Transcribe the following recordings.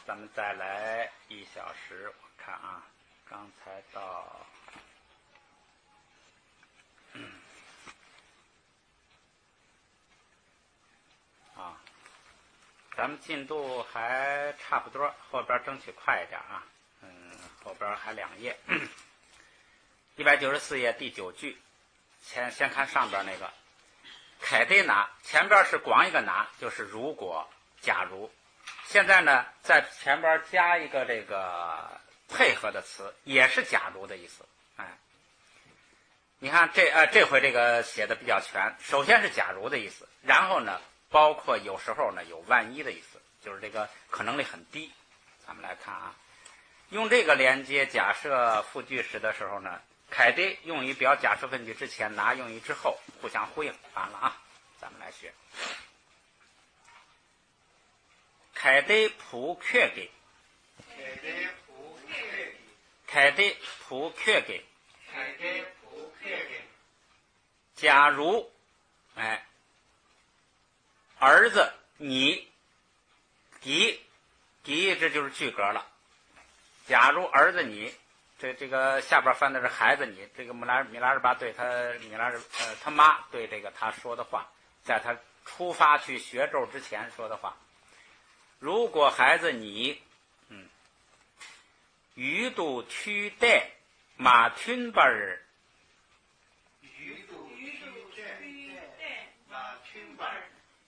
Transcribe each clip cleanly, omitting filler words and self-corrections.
咱们再来1小时。我看啊，刚才到咱们进度还差不多，后边争取快一点啊。后边还2页，194页第9句。先看上边那个，凯得拿，前边是光一个拿，就是如果、假如。现在呢，在前边加一个这个配合的词，也是假如的意思。你看这回这个写的比较全，首先是假如的意思，然后呢，包括有时候呢有万一的意思，就是这个可能率很低。咱们来看啊，用这个连接假设副句时的时候呢，凯得用于表假设问句之前，拿用于之后，互相呼应。完了啊，咱们来学。凯得普缺给，凯得普缺给，假如，儿子你，这就是句格了。假如儿子你，这个下边翻的是孩子你，这个米拉日巴对他妈对这个他说的话，在他出发去学咒之前说的话。如果孩子你，鱼肚屈带马吞巴儿，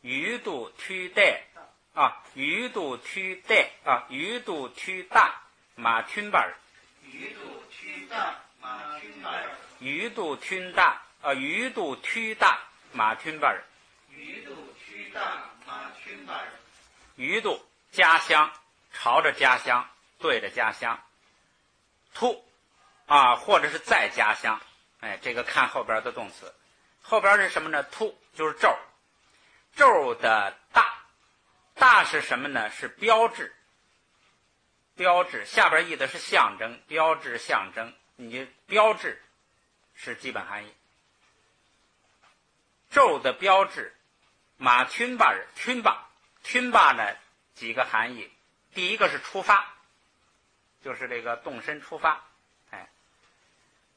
鱼肚屈带啊，鱼肚屈带啊，鱼肚屈大马吞巴儿，鱼肚屈大啊，鱼肚屈大马吞巴儿，鱼肚家乡，朝着家乡，对着家乡。突啊，或者是在家乡，这个看后边的动词。后边是什么呢？突就是咒，咒的大是什么呢？是标志，下边译的是象征，标志象征，你标志是基本含义。咒的标志，马吞巴呢几个含义。第一个是出发，就是这个动身出发，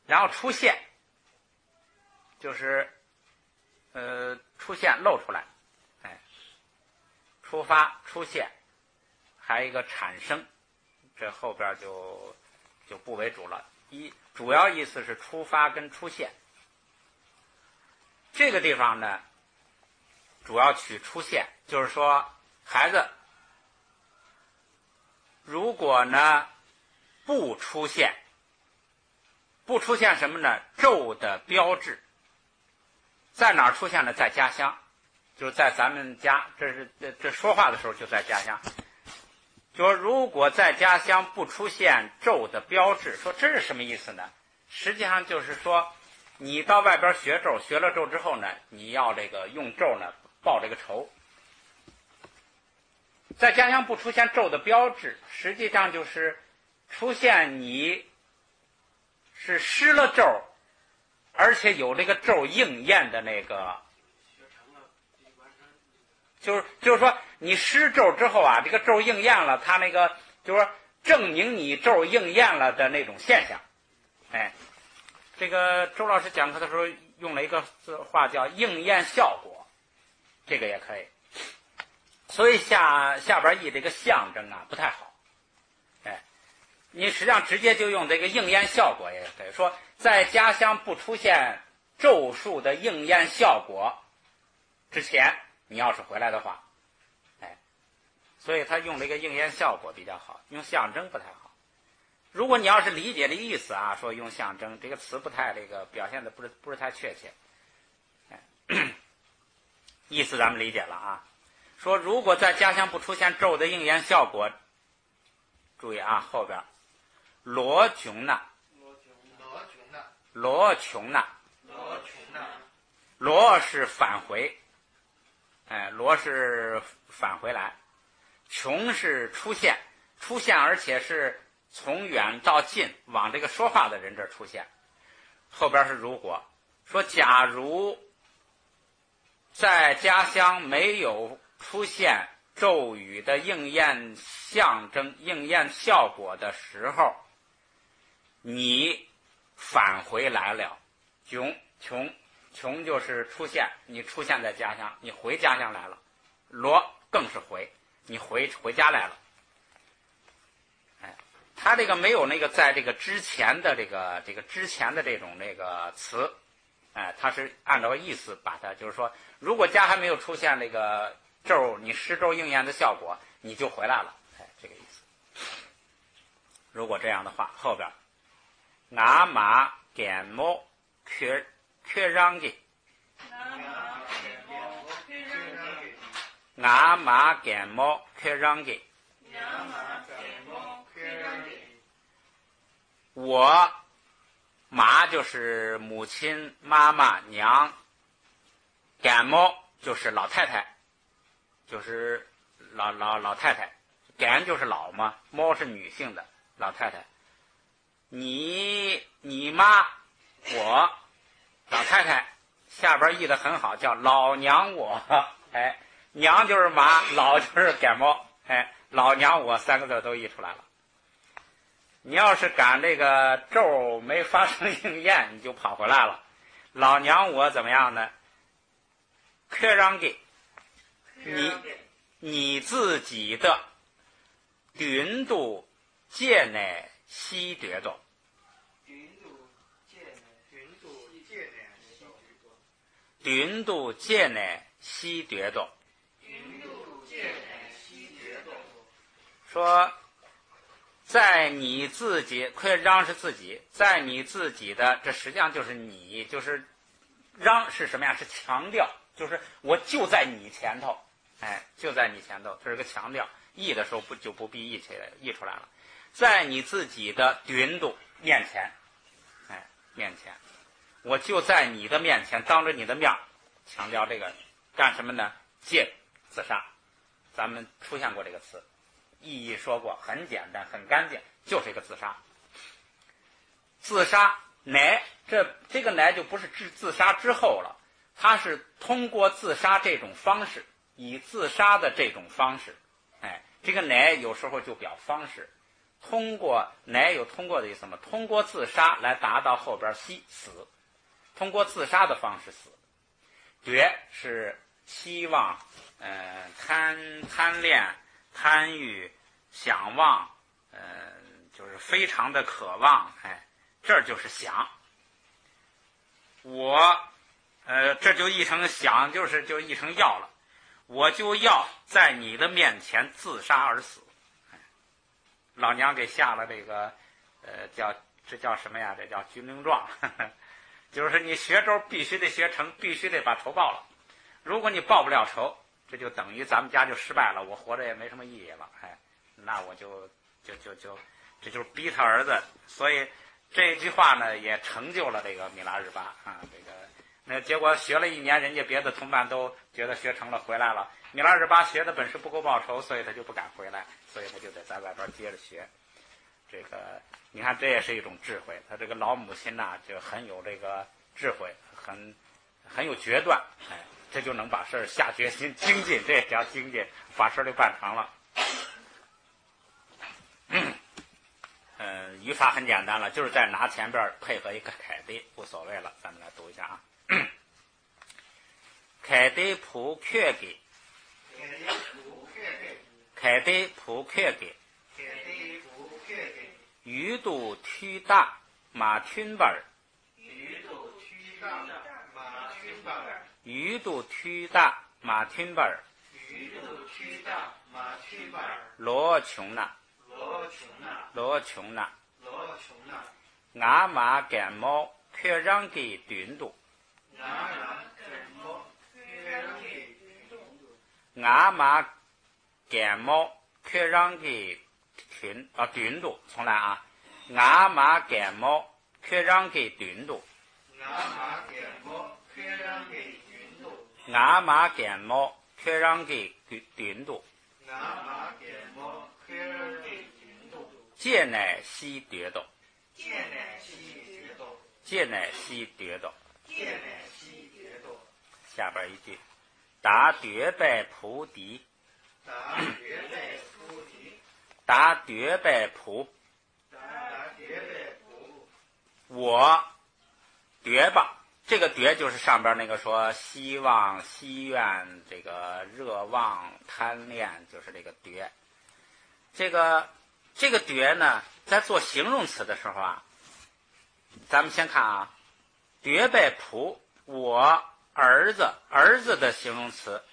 然后出现，就是出现露出来，出发出现，还有一个产生，这后边就不为主了。主要意思是出发跟出现。这个地方呢，主要取出现，就是说孩子如果呢不出现什么呢？咒的标志在哪儿出现呢？在家乡，就是在咱们家，这说话的时候就在家乡。就说如果在家乡不出现咒的标志，说这是什么意思呢？实际上就是说，你到外边学咒，学了咒之后呢，你要这个用咒呢报这个仇。在家乡不出现咒的标志，实际上就是出现你是施了咒，而且有这个咒应验的那个，就是说你施咒之后啊，这个咒应验了，它那个就是说证明你咒应验了的那种现象。这个周老师讲课的时候用了一个话叫应验效果，这个也可以。所以下边译这个象征啊不太好，你实际上直接就用这个应验效果也可以说，在家乡不出现咒术的应验效果之前，你要是回来的话，所以他用这个应验效果比较好，用象征不太好。如果你要是理解这意思啊，说用象征这个词不太这个表现的不是太确切，意思咱们理解了啊。说如果在家乡不出现咒的应验效果，注意啊，后边罗琼纳，罗是返回，罗是返回来，琼是出现，而且是从远到近往这个说话的人这儿出现。后边是如果，说假如在家乡没有出现咒语的应验象征、应验效果的时候，你返回来了。穷就是出现，你出现在家乡，你回家乡来了。罗更是回，你回家来了。他这个没有那个在这个之前的之前的这种词，他是按照意思把它，就是说，如果家还没有出现这个咒，你施咒应验的效果，你就回来了，这个意思。如果这样的话，后边俺马感冒却让给，俺马感冒却让给。我妈就是母亲、妈妈、娘，感冒就是老太太，就是老太太，感就是老嘛，猫是女性的老太太。你妈我老太太，下边译得很好，叫老娘我，娘就是妈，老就是感冒，老娘我三个字都译出来了。你要是赶这个咒没发生应验，你就跑回来了。老娘我怎么样呢？可让给你自己的云度戒乃西得着。云度戒乃西得着。说在你自己，快让是自己，在你自己的，这实际上就是你，就是让是什么呀？是强调，就是我就在你前头，就在你前头，这是个强调。译的时候就不必译出来了，在你自己的云度面前，面前，我就在你的面前，当着你的面，强调这个干什么呢？戒自杀，咱们出现过这个词。意义说过，很简单，很干净，就是一个自杀。自杀乃这个乃就不是自杀之后了，它是通过自杀这种方式，以自杀的这种方式，这个乃有时候就表方式，通过乃有通过的意思嘛，通过自杀来达到后边死，通过自杀的方式死。觉是希望，贪恋。贪欲、想望，就是非常的渴望，这儿就是想。我，这就译成想，就译成要了。我就要在你的面前自杀而死。老娘给下了这个，这叫什么呀？这叫军令状，就是你学咒必须得学成，必须得把仇报了。如果你报不了仇，这就等于咱们家就失败了，我活着也没什么意义了，那我这就是逼他儿子。所以这句话呢，也成就了这个米拉日巴啊，那结果学了1年，人家别的同伴都觉得学成了，回来了。米拉日巴学的本事不够报仇，所以他就不敢回来，所以他就得在外边接着学。这个你看，这也是一种智慧。他这个老母亲呐，就很有这个智慧，很有决断，这就能把事儿下决心精进，这也叫精进，把事儿就办成了。语法很简单了，就是在拿前边配合一个凯的，无所谓了。咱们来读一下啊。凯的普缺给，凯的普缺给，鱼肚推大马群本儿。鱼肚推大马群本儿，罗穷呐，俺马感冒却让给云肚，俺马感冒却让给云肚，重来啊，俺马感冒却让给云肚。俺马感冒却让给云肚，戒乃西得道，戒乃西得道。下边一句，达觉拜菩提，达觉拜普，我觉吧。这个觉就是上边那个说希望、希愿，这个热望、贪恋，就是这个觉。这个觉呢，在做形容词的时候啊，咱们先看啊，觉拜普，我儿子的形容词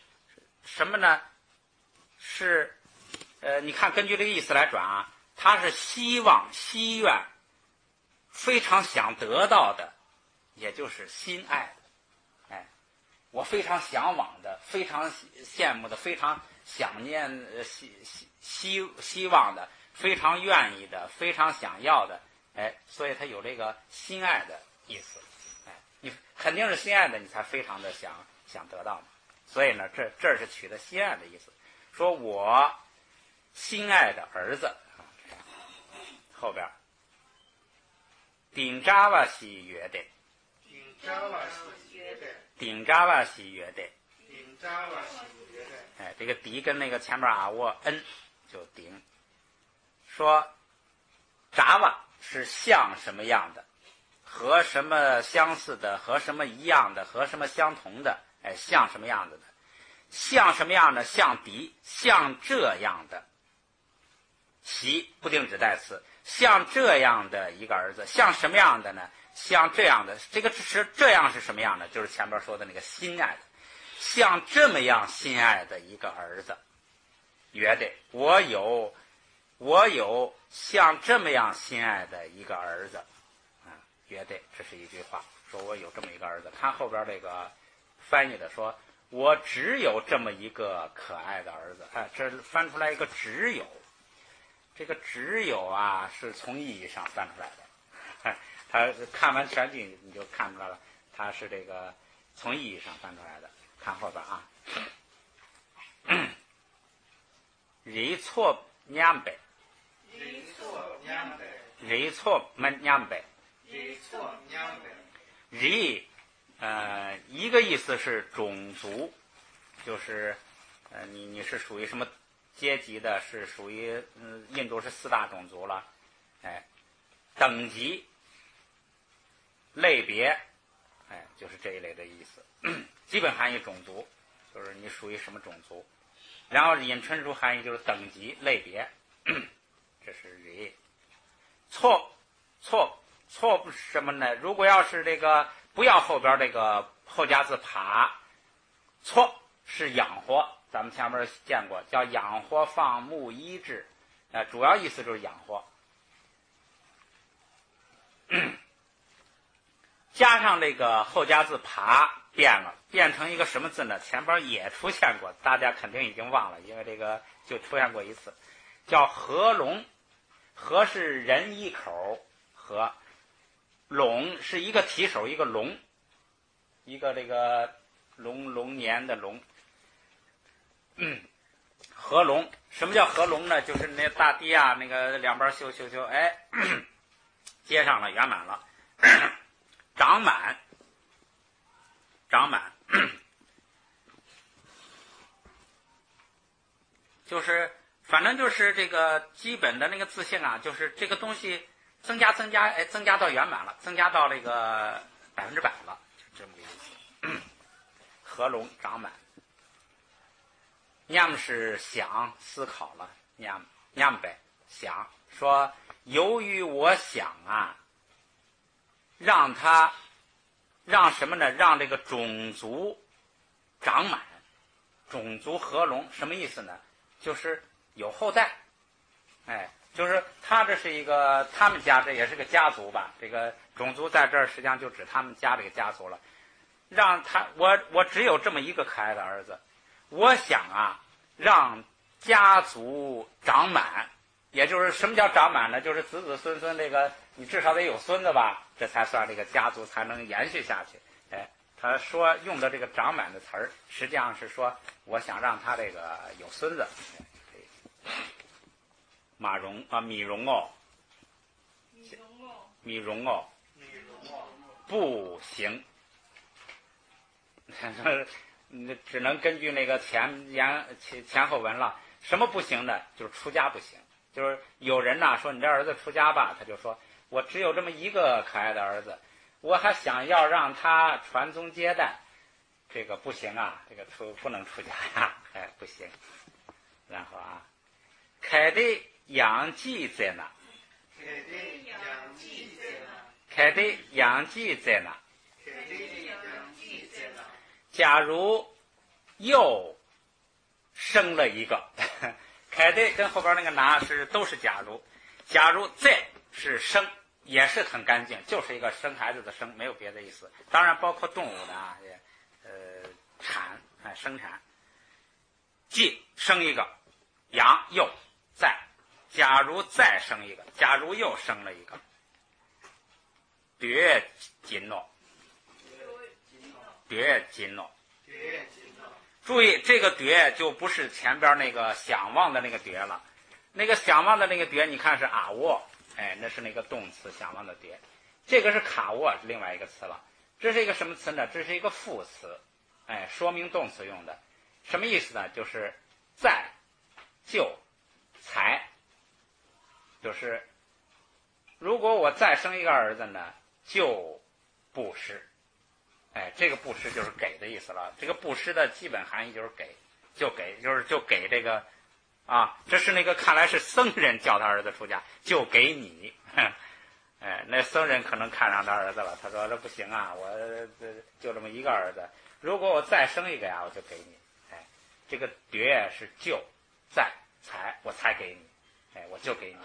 什么呢？是你看根据这个意思来转啊，他是希望、希愿，非常想得到的，也就是心爱的。我非常向往的，非常羡慕的，非常想念希望的，非常愿意的，非常想要的。所以他有这个心爱的意思。你肯定是心爱的，你才非常的想得到嘛。所以呢，这是取的心爱的意思。说我心爱的儿子后边顶扎瓦西约的，顶扎瓦西约的，这个底跟那个前面啊我恩就顶。说扎瓦是像什么样的，和什么相似的，和什么一样的，和什么相同的，像什么样子的，像什么样的，像敌，像这样的。其不定指代词，像这样的一个儿子，像什么样的呢？像这样的，这个是这样是什么样的？就是前边说的那个心爱的，像这么样心爱的一个儿子。约的，我有像这么样心爱的一个儿子。约的，这是一句话，说我有这么一个儿子。看后边这个翻译的说，我只有这么一个可爱的儿子。这翻出来一个只有。这个只有啊，是从意义上翻出来的。他看完全句你就看出来了，他是这个从意义上翻出来的。看后边啊，人错娘呗，人错娘呗，人一个意思是种族，就是你是属于什么阶级的，是属于印度是4大种族了，等级、类别，就是这一类的意思。基本含义种族，就是你属于什么种族。然后引陈述含义就是等级、类别，这是人。错不是什么呢？如果要是这个不要后边这个后加字爬，错是养活。咱们前面见过，叫养活放牧医治，主要意思就是养活。加上这个后加字爬变了，变成一个什么字呢？前边也出现过，大家肯定已经忘了，因为这个就出现过一次，叫合龙。合是人一口，合龙是一个提手一个龙，一个这个龙年的龙。合龙，什么叫合龙呢？就是那大堤啊，那个两边修，接上了，圆满了，长满，就是反正就是这个基本的那个字性啊，就是这个东西增加，增加到圆满了，增加到这个100%了，就这么个意思。合龙长满。念是想思考了，念呗想说，由于我想啊，让什么呢？让这个种族长满，种族合龙，什么意思呢？就是有后代，就是他这是一个他们家，这也是个家族吧？这个种族在这儿实际上就指他们家这个家族了。让他我只有这么一个可爱的儿子。我想啊，让家族长满，也就是什么叫长满呢？就是子子孙孙，这个你至少得有孙子吧，这才算这个家族才能延续下去。他说用的这个长满的词儿，实际上是说我想让他这个有孙子。米荣哦，不行。只能根据那个前后文了。什么不行呢？就是出家不行。就是有人呐说你这儿子出家吧，他就说我只有这么一个可爱的儿子，我还想要让他传宗接代，这个不行啊，这个不能出家呀，哎不行。然后啊，开的养鸡在哪？开的养鸡在哪？假如又生了一个，开的跟后边那个拿都是假如，假如再是生，也是很干净，就是一个生孩子的生，没有别的意思。当然包括动物的啊，产生产，既生一个，阳又再，假如再生一个，假如又生了一个，夺金诺，夺金诺。注意这个夺就不是前边那个想望的那个夺了，那个想望的那个夺你看是阿沃，哎，那是那个动词想望的夺，这个是卡沃，是另外一个词了。这是一个什么词呢？这是一个副词，哎，说明动词用的。什么意思呢？就是再就才，就是如果我再生一个儿子呢，就布施。哎，这个布施就是给的意思了。这个布施的基本含义就是给，就给这个啊，这是那个看来是僧人叫他儿子出家，就给你。哎，那僧人可能看上他儿子了，他说这不行啊，我就这么一个儿子，如果我再生一个呀，我就给你。哎，这个夺是就在才，我才给你，哎，我就给你。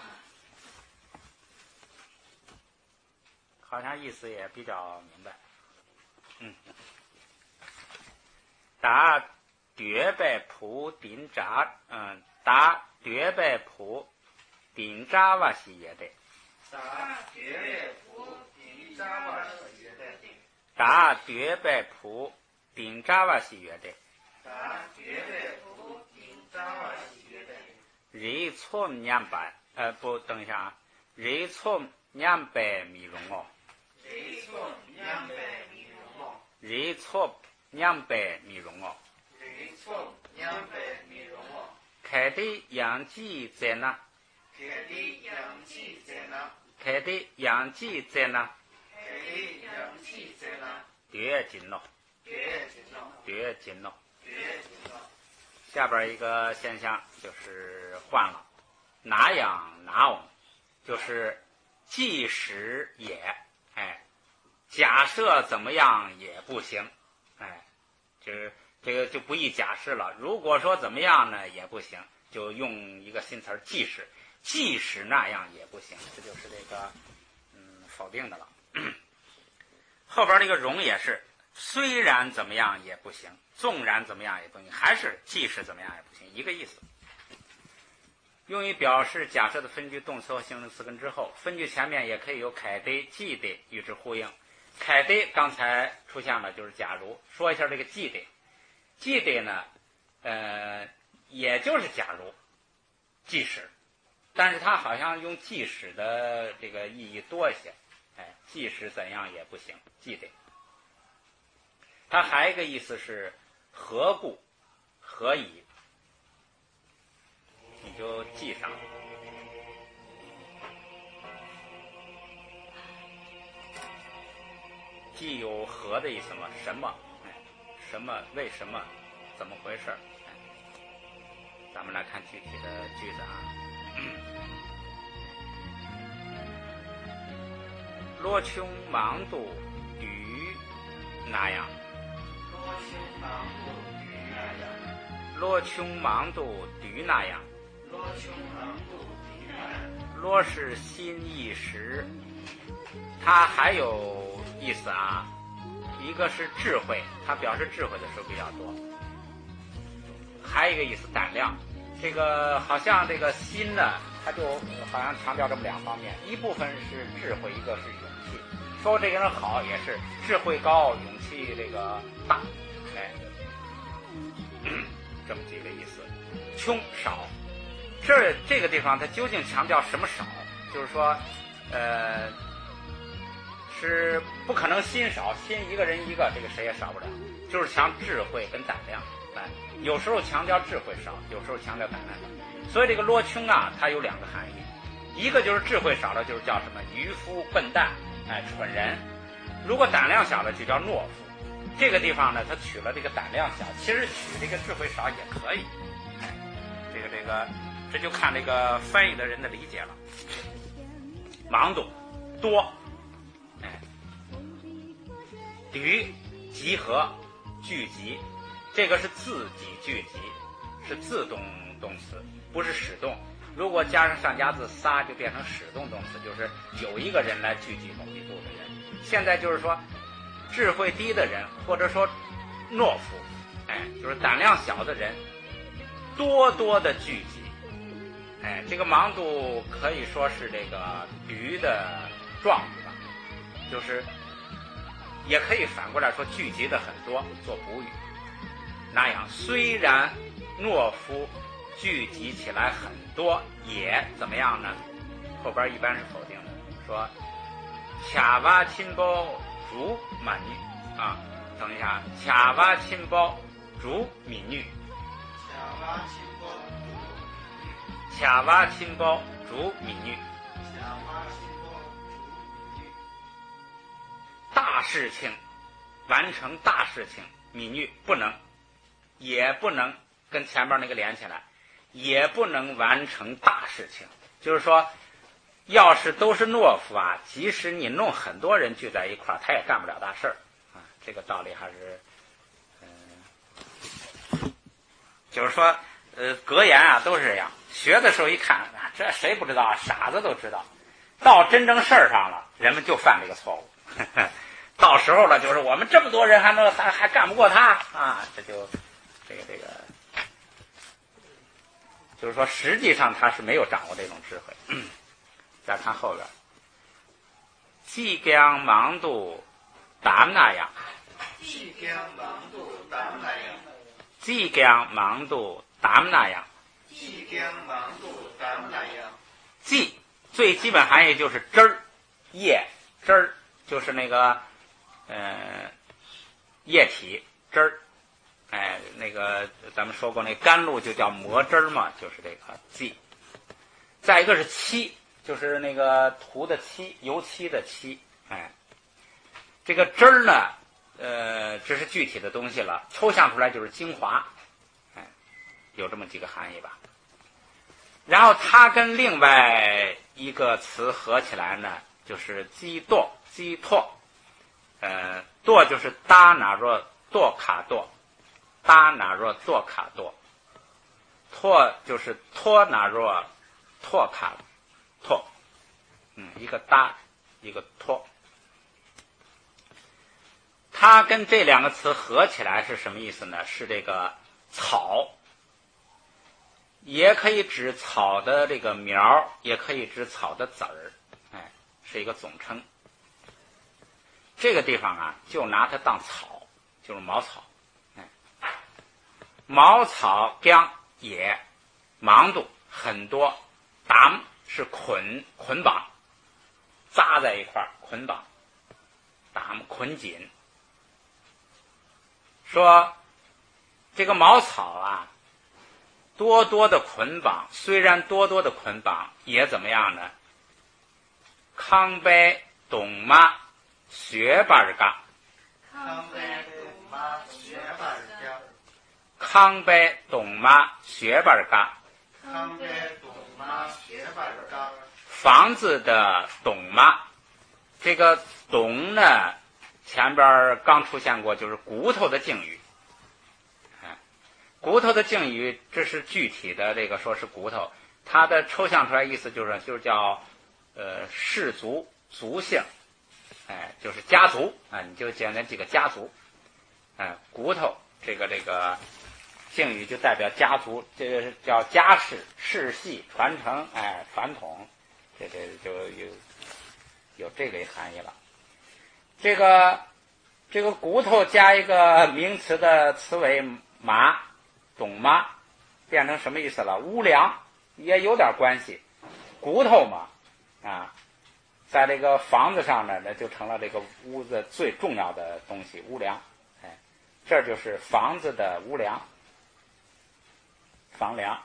好像意思也比较明白。打夺拜普顶扎，打夺拜普顶扎瓦西也得。打夺拜普顶扎瓦西也得。人错两百，不，等一下啊，人错两百米容哦。人错两百米容哦。开的养鸡在哪？开的养鸡在哪？夺金了，夺金了。下边一个现象就是换了，哪样哪翁，就是即使也，哎，假设怎么样也不行，哎，就是这个就不宜假设了。如果说怎么样呢也不行，就用一个新词儿，即使，即使那样也不行，这就是这个否定的了。后边这个容也是，虽然怎么样也不行，纵然怎么样也不行，还是即使怎么样也不行，一个意思。用于表示假设的分句动词和形容词根之后，分句前面也可以有凯的、记的与之呼应。凯的刚才出现了，就是假如。说一下这个记的，记的呢，也就是假如，即使，但是它好像用即使的这个意义多一些。哎，即使怎样也不行，记得。它还有一个意思是何故、何以，你就记上。既有何的意思嘛，什么，哎，什么，为什么，怎么回事？哎，咱们来看具体的句子啊。罗琼芒度与那样，罗琼芒度与那样，罗是心一时，它还有意思啊，一个是智慧，它表示智慧的时候比较多，还有一个意思胆量。这个好像这个心呢，它就好像强调这么两方面，一部分是智慧，一个是勇气。说这个人好也是智慧高，勇气这个大，哎，这么几个意思。穷少，这个地方它究竟强调什么少？就是说，是不可能心少，心一个人一个，这个谁也少不了，就是强智慧跟胆量。有时候强调智慧少，有时候强调胆量少。所以这个罗穷啊，它有两个含义，一个就是智慧少了，就是叫什么愚夫、笨蛋，蠢人；如果胆量小了，就叫懦夫。这个地方呢，他取了这个胆量小，其实取这个智慧少也可以。这就看这个翻译的人的理解了。忙碌多，驴集合聚集，这个是自己聚集，是自动动词，不是使动。如果加上上加字仨，就变成使动动词，就是有一个人来聚集某一度的人。现在就是说智慧低的人，或者说懦夫，就是胆量小的人，多多的聚集。这个忙度可以说是这个驴的状语吧，就是也可以反过来说聚集的很多做补语。那样虽然懦夫聚集起来很多，也怎么样呢？后边一般是否定的，说恰瓦亲包如满女啊，等一下，恰瓦亲包如闽女，恰瓦亲包如闽女。大事情，完成大事情，闽女不能，也不能跟前面那个连起来，也不能完成大事情。就是说，要是都是懦夫啊，即使你弄很多人聚在一块儿，他也干不了大事儿啊。这个道理还是，就是说，格言啊都是这样。学的时候一看啊，这谁不知道啊？傻子都知道。到真正事儿上了，人们就犯这个错误。到时候了，就是我们这么多人还干不过他啊！这就这个，就是说，实际上他是没有掌握这种智慧。再看后边，即将忙度胆那样，即将忙度胆那样，即将忙度胆那样，即将忙度胆那样。即最基本含义就是汁儿、液、汁儿，就是那个液体汁儿。那个咱们说过，那甘露就叫磨汁儿嘛，就是这个即。再一个是漆，就是那个涂的漆，油漆的漆。这个汁儿呢，这是具体的东西了，抽象出来就是精华。有这么几个含义吧。然后它跟另外一个词合起来呢，就是鸡堕，鸡拓。堕就是达那若堕卡堕，达那若堕卡堕。拓就是托那若拓卡拓。一个达，一个托。它跟这两个词合起来是什么意思呢？是这个草，也可以指草的这个苗，也可以指草的籽儿，是一个总称。这个地方啊，就拿它当草，就是茅草。茅草姜也忙度很多，党是捆绑，扎在一块儿捆绑，党捆紧。说这个茅草啊，多多的捆绑，虽然多多的捆绑，也怎么样呢？康杯懂吗？学巴尔嘎，康杯懂吗？学巴尔嘎，康杯懂吗？学巴尔嘎，康杯懂吗？学巴尔嘎。房子的懂吗？这个懂呢，前边刚出现过，就是骨头的敬语。骨头的敬语，这是具体的这个说是骨头，它的抽象出来意思就是叫氏族族姓。就是家族啊，你就简单几个家族。骨头这个敬语就代表家族，这个叫家世、世系、传承，传统，这就有这类含义了。这个骨头加一个名词的词尾麻，懂吗？变成什么意思了？屋梁也有点关系，骨头嘛，在这个房子上呢，那就成了这个屋子最重要的东西，屋梁。这就是房子的屋梁。房梁。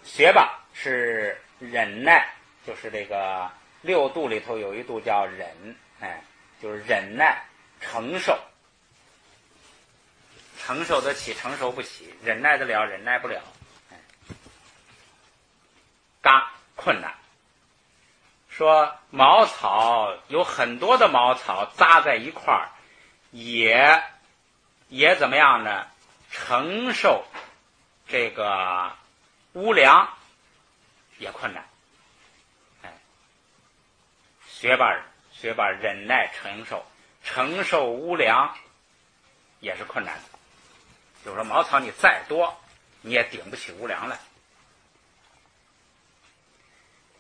学吧是忍耐，就是这个六度里头有一度叫忍，就是忍耐承受，承受得起承受不起，忍耐得了忍耐不了。嘎困难，说茅草有很多的茅草扎在一块儿，也怎么样呢？承受这个污凉也困难。学吧忍耐承受污凉也是困难的。就是说茅草你再多你也顶不起污凉来。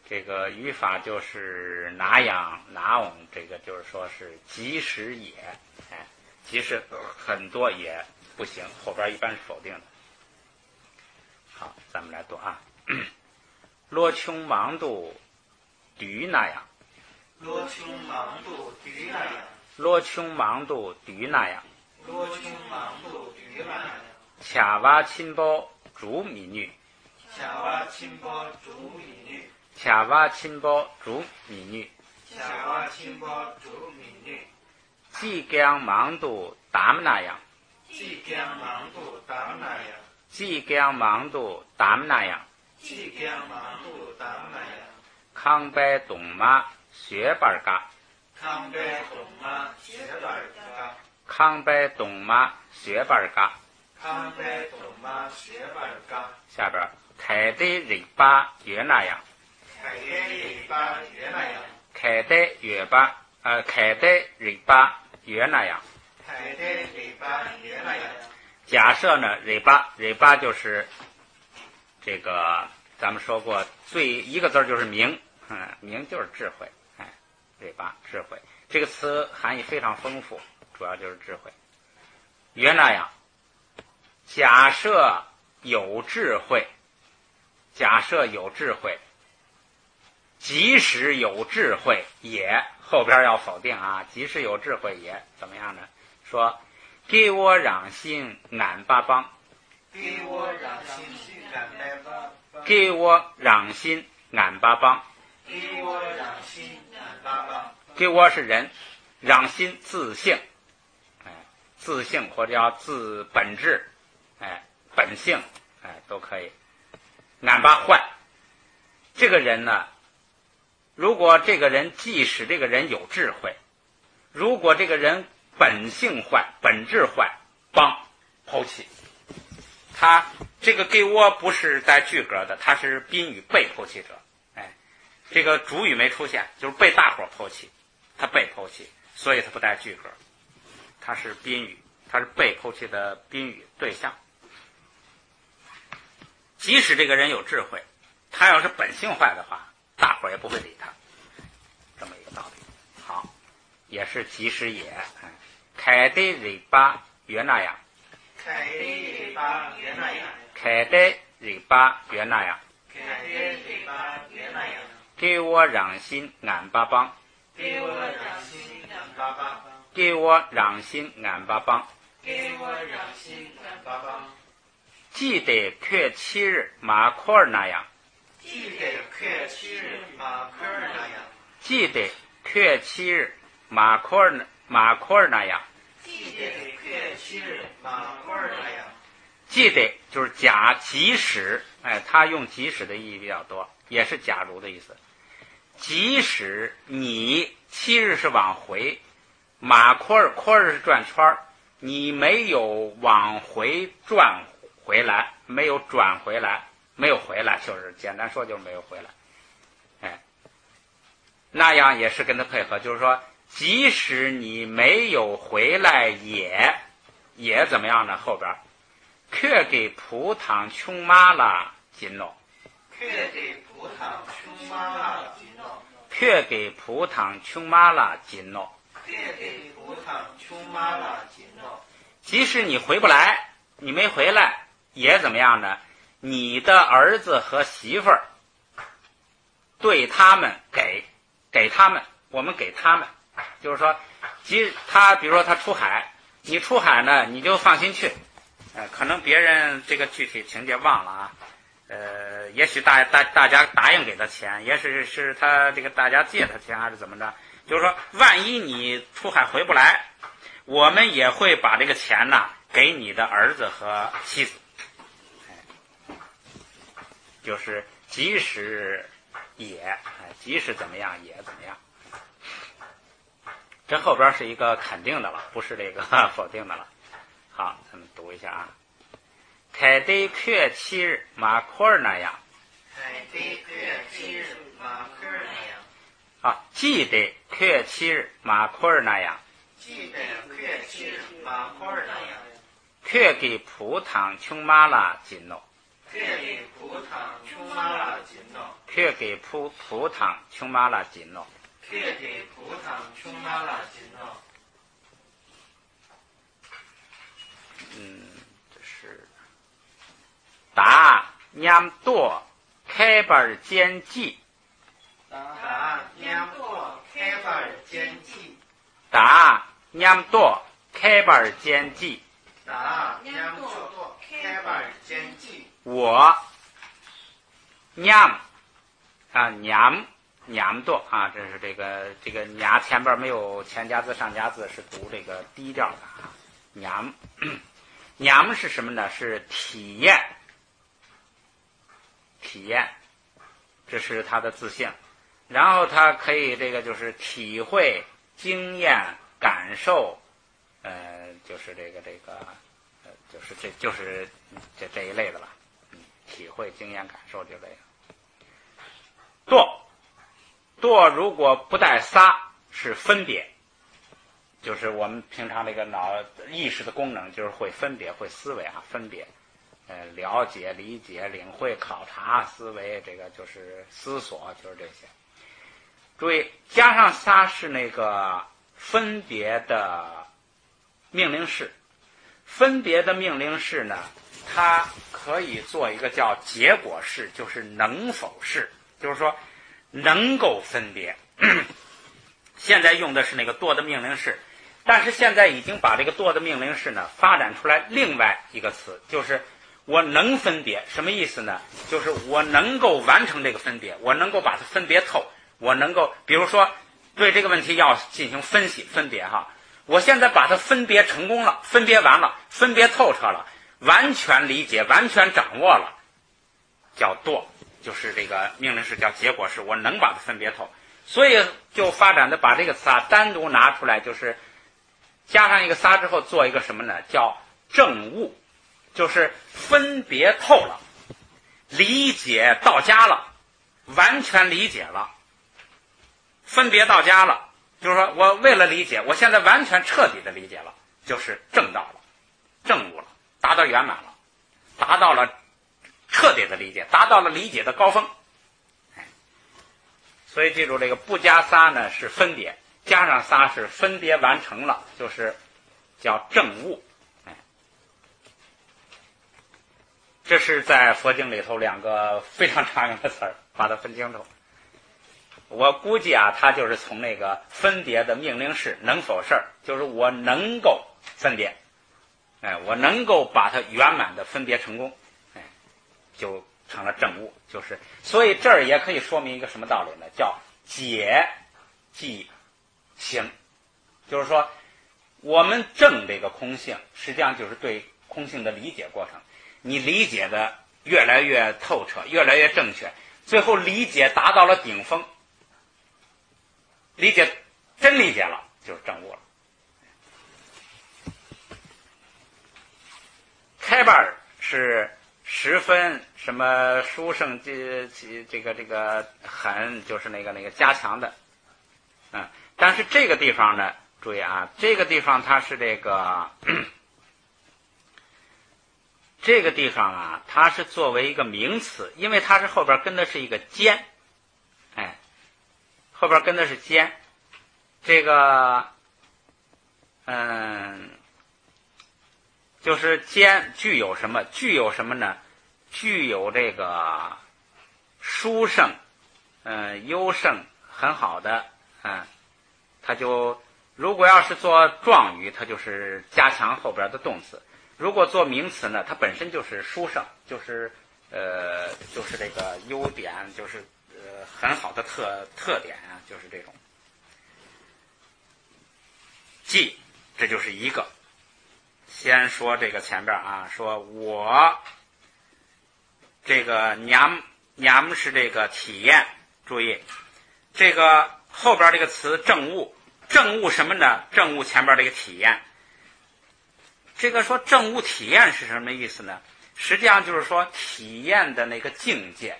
这个语法就是拿养拿翁，这个就是说是即使也，即使很多也不行，后边一般是否定的。好，咱们来读啊。罗琼芒度dü那样，罗琼芒度dü那样，罗琼芒度dü那样，罗琼芒度dü那样，恰瓦亲包主米女，恰瓦亲包主米女，恰瓦亲包主米女，恰瓦亲包主米女，即将芒度达姆那样，即将芒度达那样，即将芒度达姆那样，即将芒度达那样，康拜东马学班嘎，康贝东马学班嘎，康拜东马学班嘎。康贝东马学班嘎。下边开的日巴越那样，开的日巴越那样，开的日巴越那样。开的日巴越那样。假设呢，日巴就是这个咱们说过一个字就是明，明就是智慧，日巴智慧这个词含义非常丰富，主要就是智慧。越那样，假设有智慧，即使有智慧也，后边要否定啊，即使有智慧也怎么样呢？说给我让心俺巴邦，给我让心俺巴邦，给我让心俺巴邦，给我让心俺巴邦，给我是人，让心自性，自性或者叫自本质，本性，都可以。俺巴坏，这个人呢，如果这个人即使这个人有智慧，如果这个人本性坏、本质坏，邦抛弃。他这个给我不是带句格的，他是宾语被抛弃者，这个主语没出现，就是被大伙抛弃，他被抛弃，所以他不带句格，他是宾语，他是被抛弃的宾语对象。即使这个人有智慧，他要是本性坏的话，大伙儿也不会理他，这么一个道理。好，也是即使也，开的日巴越那样，开的日巴越那样，开的日巴越那样，开的日巴越那样，给我让心俺巴邦，给我让心俺巴邦，给我让心俺巴邦，给我让心俺巴邦。记得克七日马库尔那样，记得克七日马库尔那样，记得克七日马库尔那样，记得克七日马库尔那样。记得就是假即使，他用即使的意义比较多，也是假如的意思。即使你7日是往回，马库尔是转圈，你没有往回转回来，没有转回来，没有回来，就是简单说就是没有回来。那样也是跟他配合，就是说即使你没有回来也怎么样呢？后边却给葡萄穷麻了紧喽，却给葡萄穷麻了紧喽，却给葡萄穷麻了紧喽，却给葡萄穷麻了紧喽。即使你回不来，你没回来也怎么样呢？你的儿子和媳妇儿对他们给他们，我们给他们，就是说，他比如说他出海，你出海呢，你就放心去，可能别人这个具体情节忘了啊，也许大家答应给他钱，也许是他这个大家借他钱还是怎么着，就是说万一你出海回不来，我们也会把这个钱呢给你的儿子和妻子，就是即使即使怎么样也怎么样。这后边是一个肯定的了，不是这个否定的了。好，咱们读一下啊。凯得克七日马库尔那样。凯得克七日马库尔那样。啊，记得克七日马库尔那样。记得克七日马库尔那样。克给葡萄琼马拉金诺。克给葡萄琼马拉金诺。克给葡萄琼马拉金诺。克给葡萄琼马拉金诺。这是打냠多开板间记。打냠多开板间记。打냠多开板间记。打냠多开板间记。我냠 냠多啊，这是这个냐前边没有前加字上加字，是读这个低调的啊。냠是什么呢？是体验，这是他的自性。然后他可以这个就是体会、经验、感受，就是就是这一类的了。体会、经验、感受这类的。堕如果不带撒是分别，就是我们平常这个脑意识的功能就是会分别、会思维啊，分别，了解、理解、领会、考察、思维，这个就是思索，就是这些。注意，加上撒是那个分别的命令式，分别的命令式呢，它可以做一个叫结果式，就是能否式，就是说能够分别。现在用的是那个多的命令式，但是现在已经把这个多的命令式呢发展出来另外一个词，就是我能分别。什么意思呢？就是我能够完成这个分别，我能够把它分别透，我能够比如说对这个问题要进行分析分别哈，我现在把它分别成功了，分别完了，分别透彻了，完全理解，完全掌握了，叫多，就是这个命令式叫结果式，我能把它分别透。所以就发展的把这个词啊单独拿出来，就是加上一个撒之后做一个什么呢？叫证悟，就是分别透了，理解到家了，完全理解了，分别到家了，就是说我为了理解，我现在完全彻底的理解了，就是证到了，证悟了，达到圆满了，达到了彻底的理解，达到了理解的高峰。所以记住，这个不加撒呢是分别，加上撒是分别完成了，就是叫证悟。这是在佛经里头两个非常常用的词儿，把它分清楚。我估计啊，他就是从那个分别的命令式能否事儿，就是我能够分别，我能够把它圆满的分别成功，就成了证悟。就是所以这儿也可以说明一个什么道理呢？叫解即行，就是说我们证这个空性，实际上就是对空性的理解过程。你理解的越来越透彻，越来越正确，最后理解达到了顶峰，理解真理解了，就是证悟了。开半是十分什么殊胜，这个很就是那个加强的，但是这个地方呢，注意啊，这个地方它是这个地方啊，它是作为一个名词，因为它是后边跟的是一个兼，后边跟的是兼，这个就是兼具有什么？具有什么呢？具有这个殊胜，优胜，很好的，它就如果要是做状语，它就是加强后边的动词。如果做名词呢，它本身就是殊胜，就是这个优点，就是很好的特点啊，就是这种。即，这就是一个。先说这个前边啊，说我这个娘是这个体验，注意这个后边这个词正悟什么呢？正悟前边这个体验。这个说正悟体验是什么意思呢？实际上就是说体验的那个境界，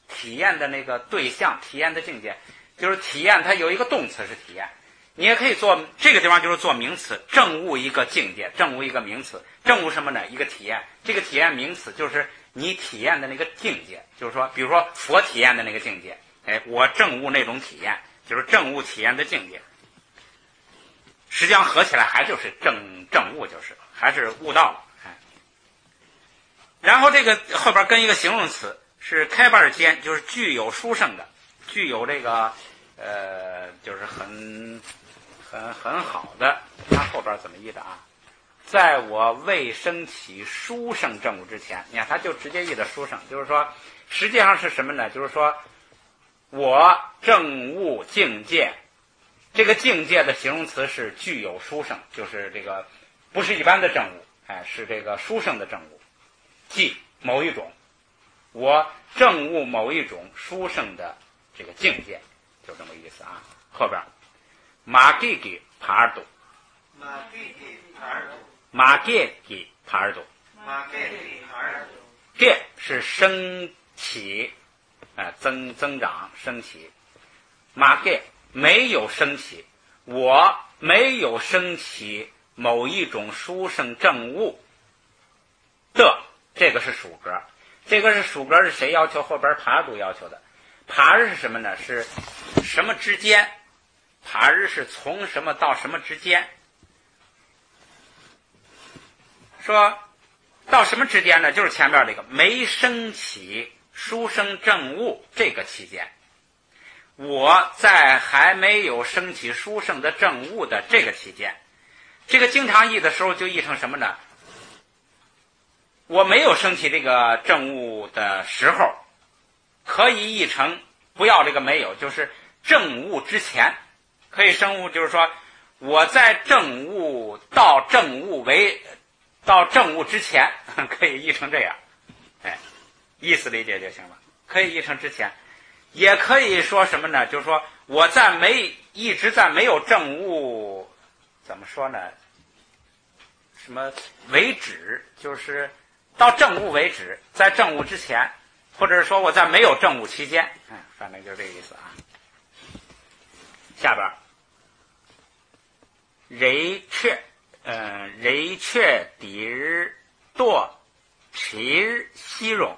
体验的那个对象，体验的境界，就是体验它有一个动词是体验，你也可以做这个地方就是做名词，正悟一个境界，正悟一个名词，正悟什么呢？一个体验，这个体验名词就是你体验的那个境界，就是说比如说佛体验的那个境界，我正悟那种体验，就是正悟体验的境界。实际上合起来还就是正悟，就是还是悟到了。然后这个后边跟一个形容词是开半间，就是具有殊胜的，具有这个就是很好的。它后边怎么译的啊？在我未升起殊胜正悟之前，你看它就直接译的殊胜，就是说实际上是什么呢？就是说我正悟境界，这个境界的形容词是具有殊胜，就是这个不是一般的正悟，是这个殊胜的正悟。即某一种，我正悟某一种殊胜的这个境界，就这么意思啊。后边马给给帕尔多，给是升起，增长升起，马给没有升起，我没有升起某一种殊胜正悟的。这个是属格，这个是属格是谁要求？后边爬度要求的。爬日是什么呢？是什么之间？爬日是从什么到什么之间？说到什么之间呢？就是前面这个没升起殊胜正悟这个期间，我在还没有升起殊胜的正悟的这个期间，这个经常译的时候就译成什么呢？我没有升起这个正悟的时候，可以译成不要这个没有，就是正悟之前，可以升悟，就是说我在正悟到正悟之前，可以译成这样，意思理解就行了。可以译成之前，也可以说什么呢？就是说我一直在没有正悟，怎么说呢？什么为止，就是到正悟为止，在正悟之前，或者是说我在没有正悟期间，反正就这个意思啊。下边雷却底日堕其日息容，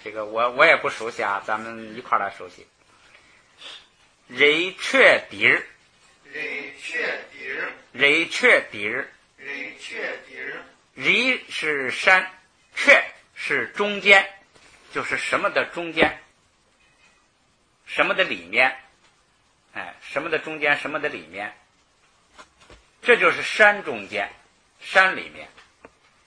这个我也不熟悉啊，咱们一块来熟悉。雷却底日，离是山，却是中间，就是什么的中间，什么的里面，什么的中间，什么的里面，这就是山中间，山里面。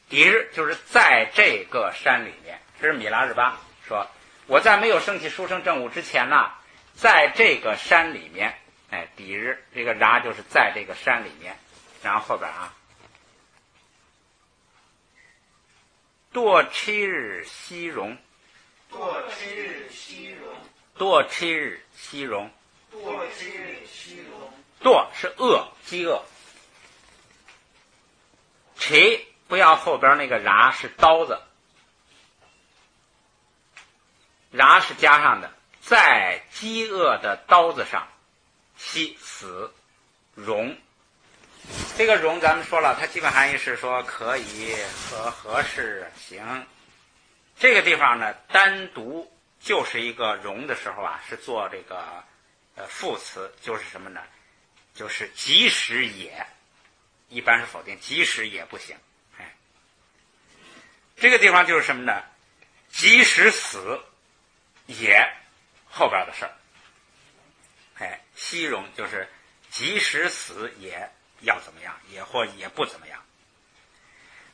底日就是在这个山里面，这是米拉日巴说，我在没有升起殊胜正悟之前呢，在这个山里面，底日这个然就是在这个山里面，然后后边堕七日息容，堕是饿，饥饿。其不要后边那个然是刀子，然是加上的，在饥饿的刀子上息死容。这个容咱们说了，它基本含义是说可以和合适行。这个地方呢，单独就是一个容的时候是做这个副词，就是什么呢？就是即使也，一般是否定，即使也不行。这个地方就是什么呢？即使死也后边的事儿。息容就是即使死也要怎么样，也或也不怎么样。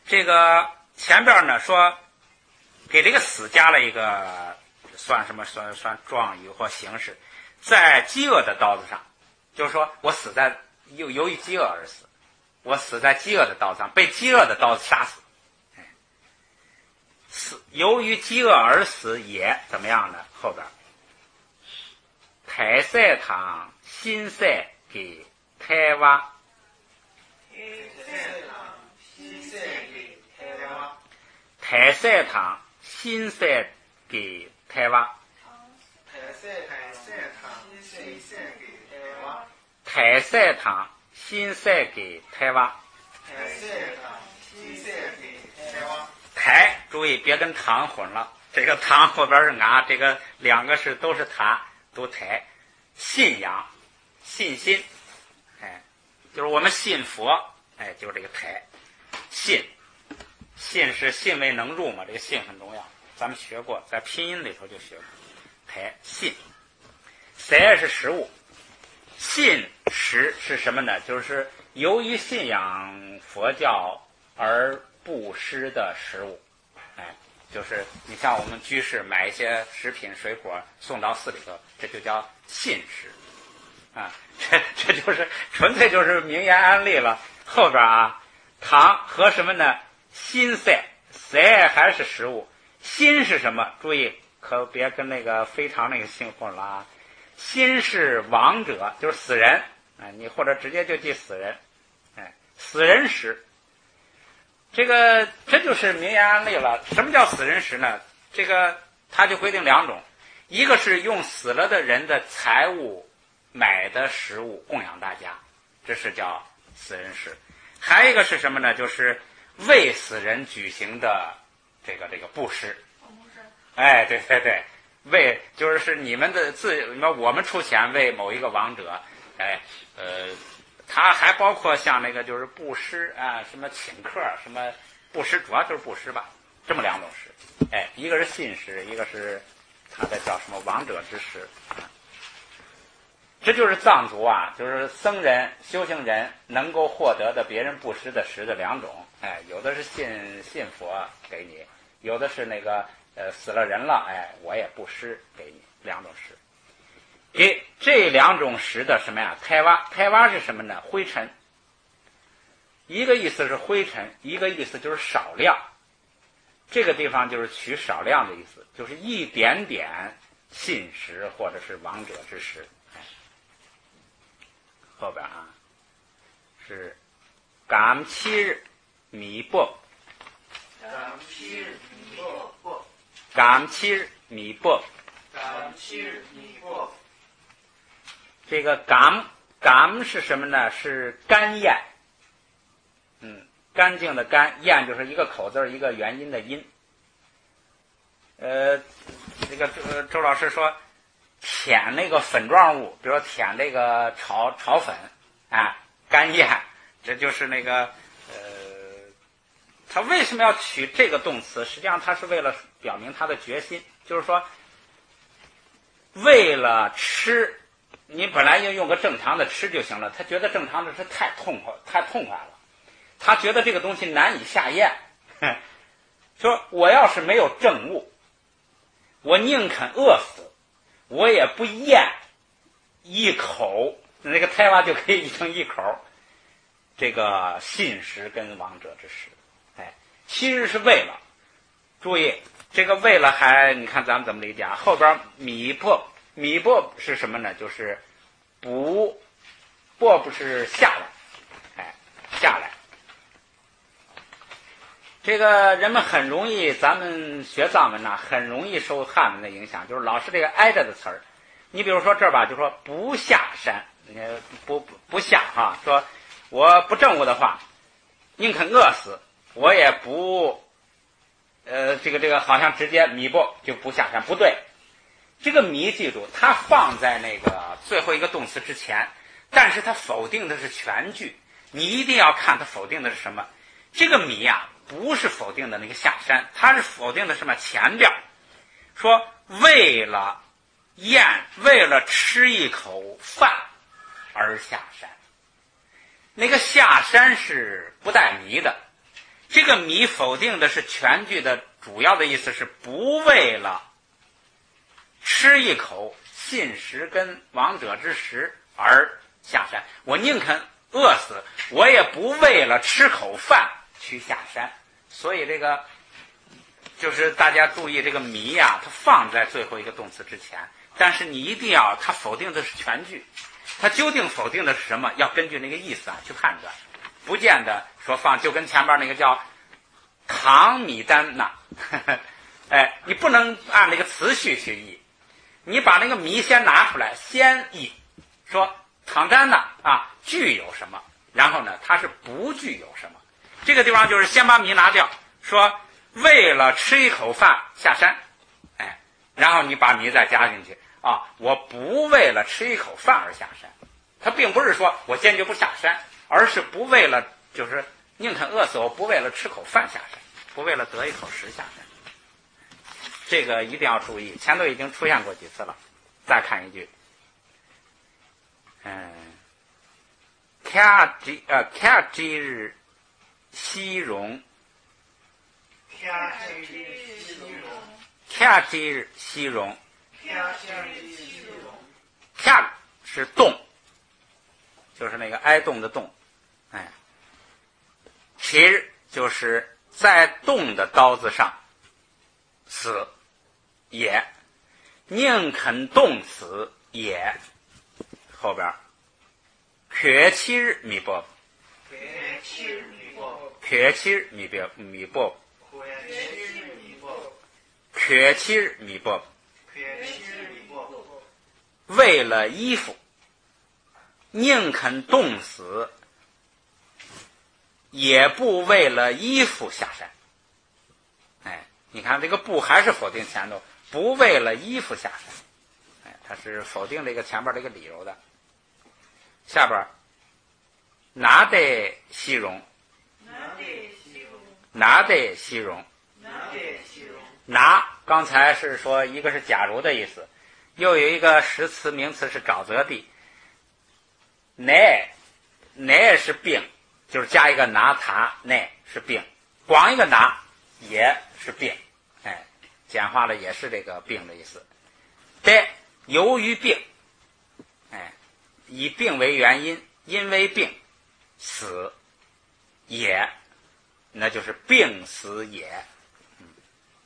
这个前边呢说给这个死加了一个算什么算状语或形式，在饥饿的刀子上，就是说我死在由于饥饿而死，我死在饥饿的刀子上，被饥饿的刀子杀死。由于饥饿而死也怎么样呢？后边太塞堂新塞给台湾，太塞堂新塞给台湾，太塞堂新塞给台湾。台，注意别跟糖混了，这个糖后边是啊，这个两个是都是塔，都台。信仰，信心，哎，就是我们信佛，哎，就是这个台。信是信为能入嘛，这个信很重要，咱们学过，在拼音里头就学过。台信，塞是食物，信食是什么呢？就是由于信仰佛教而布施的食物，哎，就是你像我们居士买一些食品水果送到寺里头，这就叫信食啊，这就是纯粹就是名言安利了。后边啊，糖和什么呢？心塞还是食物，心是什么？注意可别跟那个非常那个姓混了啊。心是亡者，就是死人，哎，你或者直接就记死人，哎，死人食。这就是名言安利了。什么叫死人食呢？这个它就规定两种，一个是用死了的人的财物买的食物供养大家，这是叫死人食。还有一个是什么呢？就是为死人举行的这个布施。哎，对对对，为就是你们的我们出钱为某一个亡者，哎，它还包括像那个就是布施啊，什么请客，什么布施，主要就是布施吧，这么两种施。哎，一个是信施，一个是它的叫什么亡者之施。这就是藏族啊，就是僧人修行人能够获得的别人布施的施的两种。哎，有的是信佛给你，有的是那个死了人了，哎，我也布施给你，两种施。给这两种食的什么呀？胎洼是什么呢？灰尘。一个意思是灰尘，一个意思就是少量。这个地方就是取少量的意思，就是一点点信食或者是亡者之食。后边啊是感七米钵，感七米钵。这个感是什么呢？是干咽，干净的干，咽就是一个口字一个元音的音。这个周老师说舔那个粉状物，比如说舔这个炒粉啊，干咽，这就是那个他为什么要取这个动词？实际上他是为了表明他的决心，就是说为了吃。你本来就用个正常的吃就行了，他觉得正常的吃太痛快了，他觉得这个东西难以下咽，说我要是没有正悟，我宁肯饿死，我也不咽一口，那个胎娃就可以译成一口。这个信食跟亡者之食，哎，其实是为了，注意这个为了还你看咱们怎么理解啊？后边米钵是什么呢？就是钵不是下来，哎，下来。这个人们很容易，咱们学藏文呐，很容易受汉文的影响，就是老是这个挨着的词儿。你比如说这儿吧，就说不下山，不下哈，说我不正悟的话，宁肯饿死，我也不，这个好像直接米钵就不下山，不对。这个米记住，它放在那个最后一个动词之前，但是它否定的是全句，你一定要看它否定的是什么。这个米啊，不是否定的那个下山，它是否定的什么前边，说为了吃一口饭，而下山。那个下山是不带弥的，这个弥否定的是全句的主要的意思是不为了吃一口信食跟亡者之食而下山，我宁肯饿死，我也不为了吃口饭去下山。所以这个就是大家注意，这个弥呀，它放在最后一个动词之前，但是你一定要，它否定的是全句，它究竟否定的是什么，要根据那个意思去判断，不见得说放就跟前边那个叫唐米丹呐，哎，你不能按那个词序去译，你把那个弥先拿出来，先译，说唐丹呐啊具有什么，然后呢它是不具有什么。这个地方就是先把弥拿掉，说为了吃一口饭下山，哎，然后你把弥再加进去啊，我不为了吃一口饭而下山。他并不是说我坚决不下山，而是不为了，就是宁肯饿死，我不为了吃口饭下山，不为了得一口食下山。这个一定要注意，前头已经出现过几次了。再看一句，卡吉日西戎，卡吉日西戎，卡是动，就是那个挨冻的冻，哎，其实就是在动的刀子上死也，宁肯冻死也。后边缺七日米波，缺七日米波，缺七日米波，为了衣服宁肯冻死，也不为了衣服下山。哎，你看这个不还是否定前头，不为了衣服下山。哎，它是否定这个前边这个理由的。下边拿得西戎，拿得西戎，拿刚才是说一个是假如的意思，又有一个实词名词是沼泽地。乃是病，就是加一个拿他，乃是病，光一个拿也是病，哎，简化了也是这个病的意思。但由于病，哎，以病为原因，因为病死也，那就是病死也。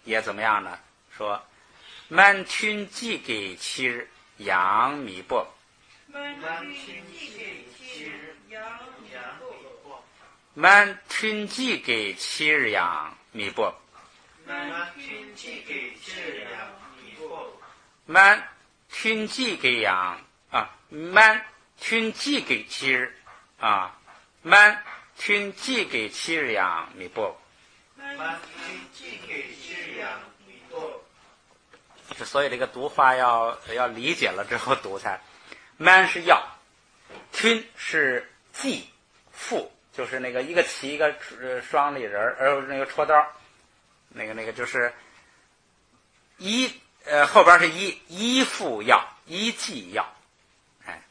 也怎么样呢？说满群寄给其日养米薄，满群寄给七日养米薄，满群寄给养啊，满群寄给七日啊，满群寄给七日养米薄，所以这个读法要理解了之后读才。满是要，群是继父，就是那个一个起一个双立人，那个戳刀，那个就是后边是依附要，依继要，哎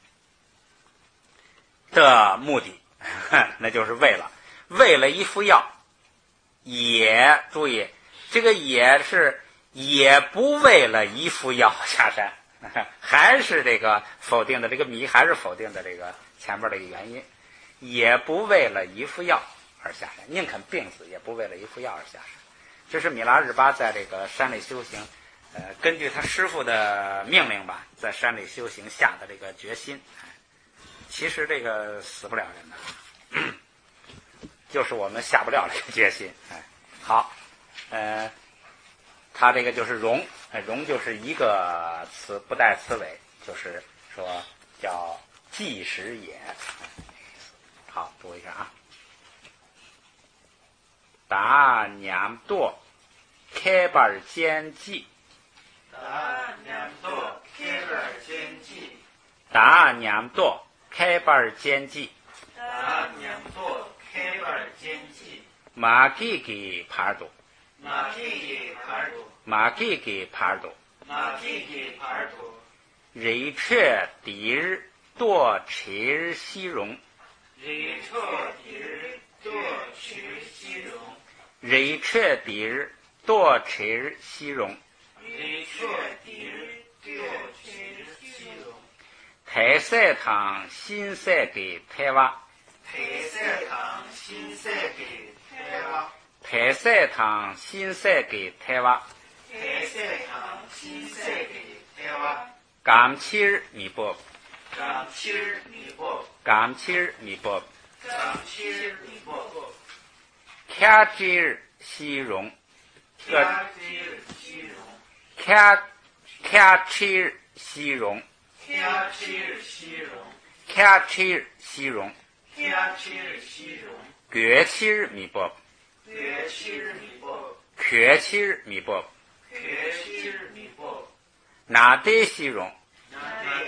的目的，那就是为了依附要，也注意这个也是也不为了依附要下山。还是这个否定的这个弥，还是否定的这个前边的一个原因，也不为了依附药而下山，宁肯病死也不为了依附药而下山。这是米拉日巴在这个山里修行，根据他师傅的命令吧，在山里修行下的这个决心。其实这个死不了人的，就是我们下不了这个决心。好，他这个就是容，容就是一个词不带词尾，就是说叫即时也。好，读一下啊。达娘堕开板间记，达娘堕开板间记，达娘堕开板间记，达娘堕开板间记，马给帕多。马给帕多，瑞彻第日多持西容，日彻底多持西容，日彻底多持西容，日彻底多持西容，太塞堂新塞给太娃，太塞堂新塞给太娃，太塞堂新塞给太娃，太塞堂新塞给太娃，感切弥波，感切弥波，感切弥波，感切弥波，卡切西容，卡切西容，卡切西容，卡切西容，卡切西容，卡切西容，觉切弥波，觉切弥波，觉切弥波，觉切弥波，哪得西容，那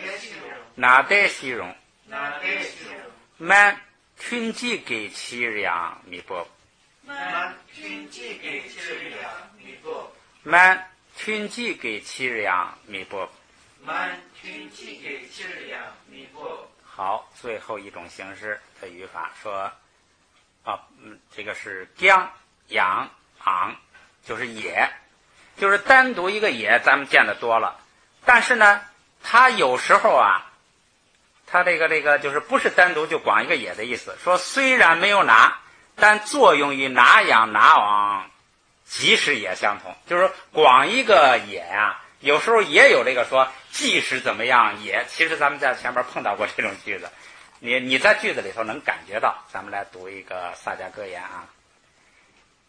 得西容，哪得西容，那得西容，满群集给其量弥波，满群集给质量弥波，满群集给其量弥波。满群集给质量弥波。好，最后一种形式的语法说，这个是将、养、昂，就是也，就是单独一个也，咱们见得多了。但是呢，它有时候啊，它这个就是不是单独就光一个也的意思。说虽然没有拿，但作用与拿、养、拿、往，即使也相同。就是说光一个也啊，有时候也有这个说即使怎么样也。其实咱们在前面碰到过这种句子，你在句子里头能感觉到。咱们来读一个萨迦格言啊，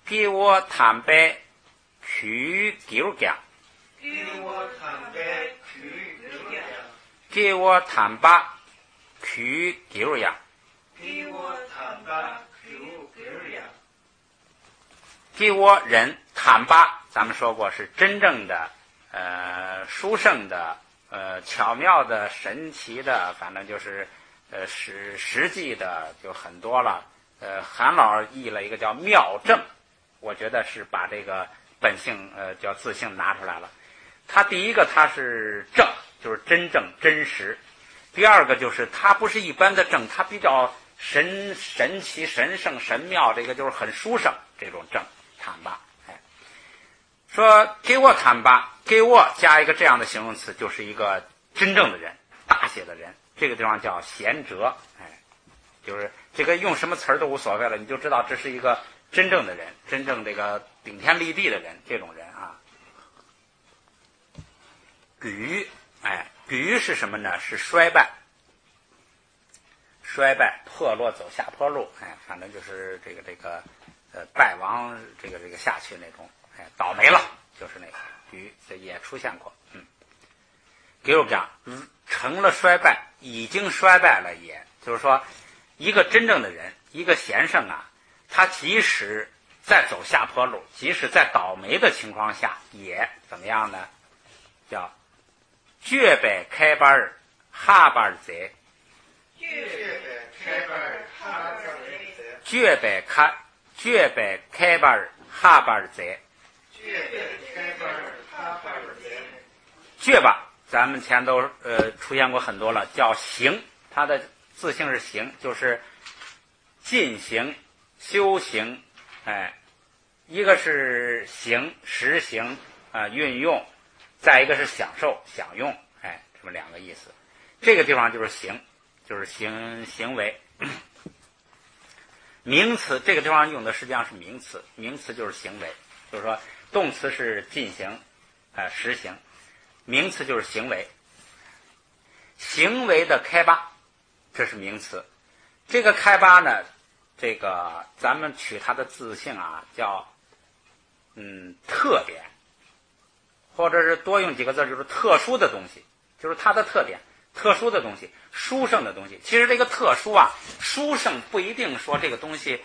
给我坦白去丢讲，给我坦白去丢讲，给我坦白去丢讲，给我坦白去丢讲，给我人坦白，咱们说过是真正的殊胜的巧妙的神奇的，反正就是实际的就很多了。韩老译了一个叫妙正，我觉得是把这个本性叫自性拿出来了。他第一个他是正，就是真正真实；第二个就是他不是一般的正，他比较神奇神圣神妙，这个就是很殊胜这种正坦白。说给我坦白，给我加一个这样的形容词，就是一个真正的人，大写的人。这个地方叫贤哲，就是这个用什么词儿都无所谓了，你就知道这是一个真正的人，真正这个顶天立地的人，这种人啊。举，举是什么呢？是衰败，衰败破落走下坡路，反正就是这个败亡，这个下去那种。倒霉了，就是那个鱼，这也出现过。给我讲，成了衰败，已经衰败了也，就是说，一个真正的人，一个贤圣啊，他即使在走下坡路，即使在倒霉的情况下，也怎么样呢？叫绝百开班儿，哈班儿贼，绝百开班儿，哈班儿贼。绝吧，咱们前都出现过很多了，叫行，它的自性是行，就是进行、修行，一个是行、实行运用，再一个是享受、享用，这么两个意思。这个地方就是行，就是行为。名词这个地方用的实际上是名词，名词就是行为，就是说动词是进行，实行，名词就是行为。行为的开发，这是名词。这个开发呢，这个咱们取它的自性啊，叫特点，或者是多用几个字，就是特殊的东西，就是它的特点，特殊的东西，殊胜的东西。其实这个特殊啊，殊胜不一定说这个东西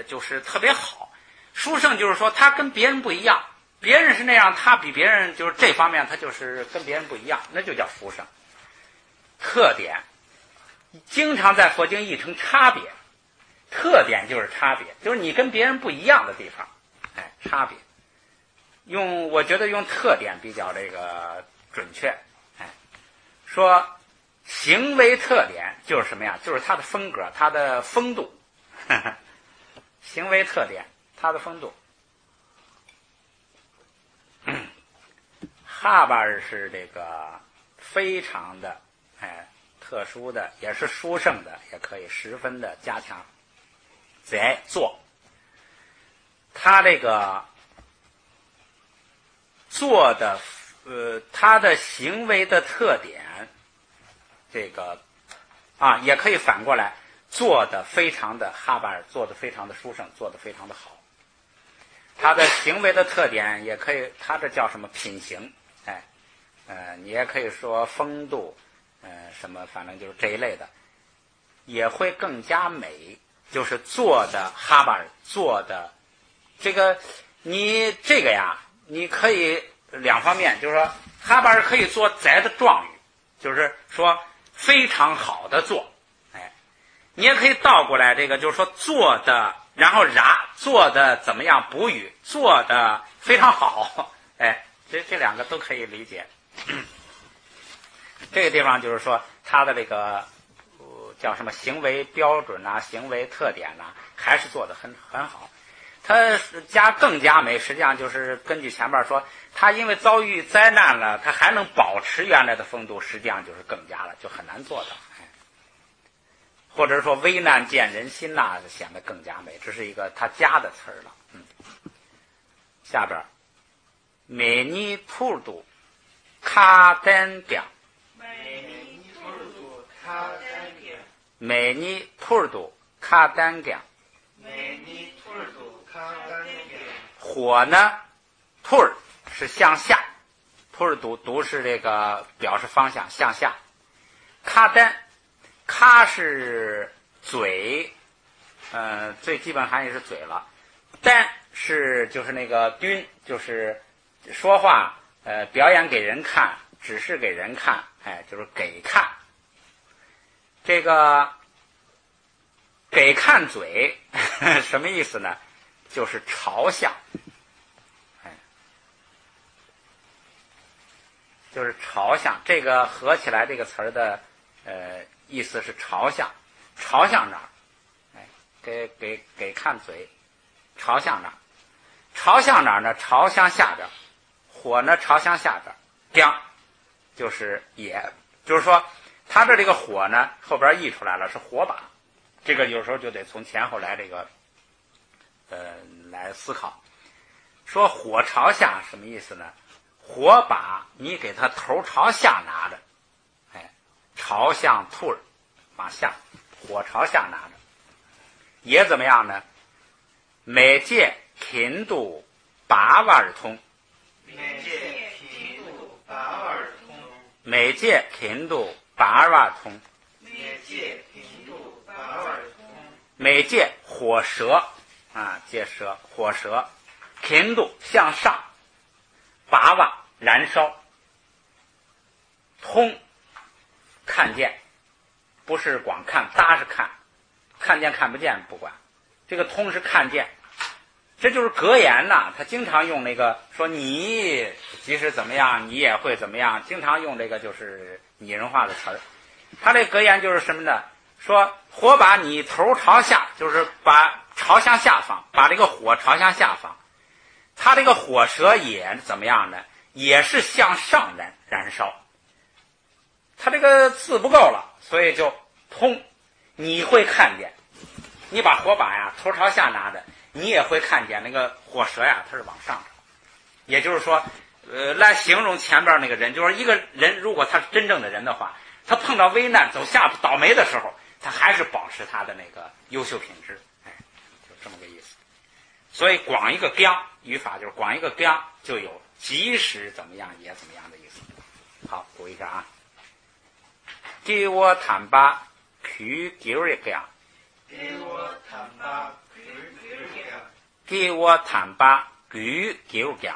就是特别好，殊胜就是说它跟别人不一样，别人是那样，他比别人就是这方面他就是跟别人不一样，那就叫殊胜。特点经常在佛经译成差别，特点就是差别，就是你跟别人不一样的地方，差别。我觉得用特点比较这个准确，说行为特点就是什么呀？就是它的风格，它的风度。行为特点，它的风度。哈巴尔是这个非常的特殊的，也是殊胜的，也可以十分的加强。在做，他这个做的他的行为的特点，这个也可以反过来，做的非常的哈巴尔，做的非常的殊胜，做的非常的好。他的行为的特点也可以，他这叫什么品行？你也可以说风度，什么，反正就是这一类的，也会更加美。就是做的哈巴尔做的这个，你这个呀，你可以两方面，就是说哈巴尔可以做宅的状语，就是说非常好的做，你也可以倒过来，这个就是说做的，然后做的怎么样补语，做的非常好，这两个都可以理解。这个地方就是说他的这个叫什么行为标准啊，行为特点啊，还是做得很好。他更加美，实际上就是根据前面说，他因为遭遇灾难了，他还能保持原来的风度，实际上就是更加了，就很难做到。或者说危难见人心呐，显得更加美，这是一个他加的词儿了。下边美尼普杜卡丹江，美尼普杜卡丹江，火呢，普尔是向下，普尔读是这个表示方向向下，卡丹。卡是嘴，最基本含义是嘴了。丹是就是那个敦，就是说话，表演给人看，指示给人看，就是给看。这个给看嘴什么意思呢？就是朝向，就是朝向。这个合起来这个词儿的意思是朝向，朝向哪儿？给看嘴，朝向哪儿？朝向哪儿呢？朝向下边，火呢朝向下边，江就是就是说，它这个火呢后边溢出来了是火把，这个有时候就得从前后来这个来思考。说火朝下什么意思呢？火把你给它头朝下拿着。朝向兔儿往下，火朝下拿着，也怎么样呢？每届频度8万通，每届频度8万通，每届频度8万通，每届频度8万通，每届火舌借舌火舌，频度向上，8万燃烧，通。看见，不是光看，搭是看见看不见不管，这个通是看见，这就是格言呐。他经常用那个说你即使怎么样，你也会怎么样，经常用这个就是拟人化的词儿。他这格言就是什么呢？说火把你头朝下，就是把朝向下方，把这个火朝向下方。他这个火舌也怎么样呢？也是向上燃烧。他这个字不够了，所以就通，你会看见，你把火把呀头朝下拿着，你也会看见那个火舌呀它是往上的。也就是说来形容前边那个人，就是一个人如果他是真正的人的话，他碰到危难走下倒霉的时候，他还是保持他的那个优秀品质，就这么个意思。所以光一个江语法就是光一个江就有即使怎么样也怎么样的意思。好，读一下啊。给我坦巴去丢一个，给我坦巴去丢一个，给我坦巴去丢一个，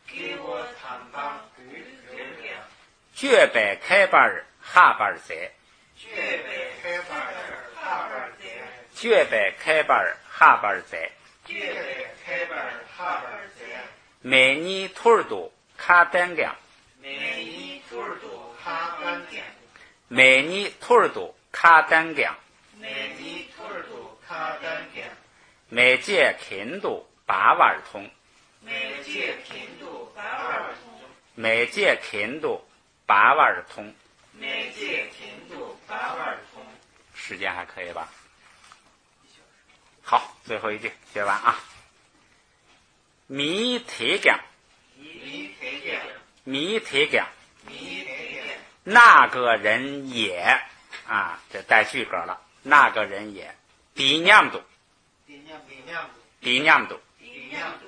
给我坦巴去丢一个，绝白开巴尔哈巴尔在，绝白开巴尔哈巴尔在，绝白开巴尔哈巴尔在，绝白开巴尔哈巴尔在，每尼图尔多卡丹江，每尼图尔多卡丹江。 매니 톨도 카단경 매니 톨도 카단경 매제 킨도 바왈통 매제 킨도 바왈통 매제 킨도 바왈통 매제 킨도 바왈통时间还可以吧？好，最后一句学完啊。弥提讲，弥提讲，弥提讲，弥提讲，那个人也啊，这带句格了。那个人也，比念度，比念度，比念度，比念度，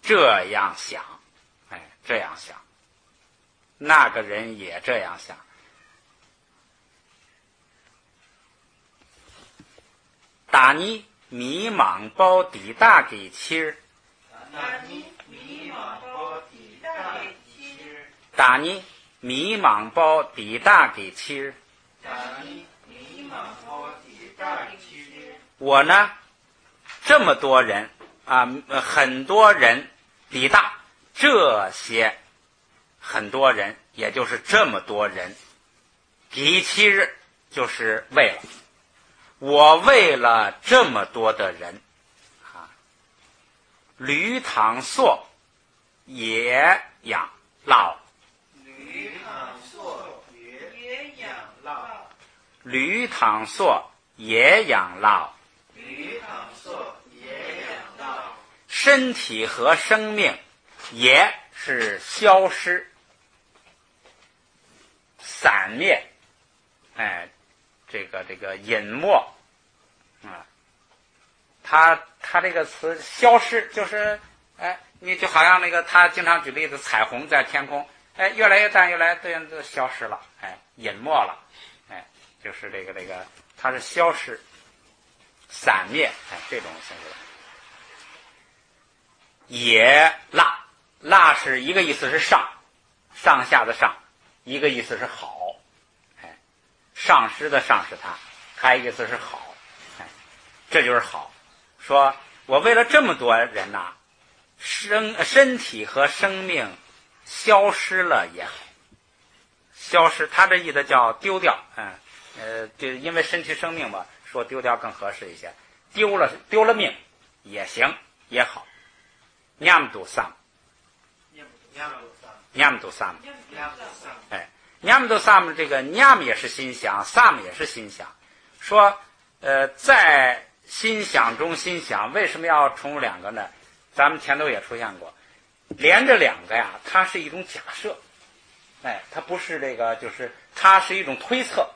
这样想，哎，这样想。那个人也这样想。打你迷茫包底大给妻儿，打你迷茫包底大给妻儿，打你迷茫包底大给妻儿。打你迷茫包底大给妻儿。我呢，这么多人啊，很多人底大，这些很多人，也就是这么多人，给妻日就是为了。我为了这么多的人，啊，驴塘朔也养老，驴塘朔也养老，驴塘朔也养老，驴塘朔也养老，身体和生命也是消失、散灭，哎，这个隐没啊，他这个词消失就是哎，你就好像那个他经常举例子，彩虹在天空，哎，越来越淡，越来越淡，就消失了，哎，隐没了，哎，就是这个，它是消失、散灭，哎，这种形式。也辣是一个意思是上下的上，一个意思是好，哎，上师的上是他，还有一个意思是好，哎，这就是好。说我为了这么多人呐，身体和生命消失了也好，消失，他这意思叫丢掉，就因为身体生命吧，说丢掉更合适一些，丢了命也行也好。nyamdu sam， nyamdu sam， 哎，nyamdu sam 这个 nyam 也是心想 ，sam 也是心想。说在心想中心想，为什么要重复两个呢？咱们前头也出现过，连着两个呀，它是一种假设，哎，它不是这个，就是它是一种推测，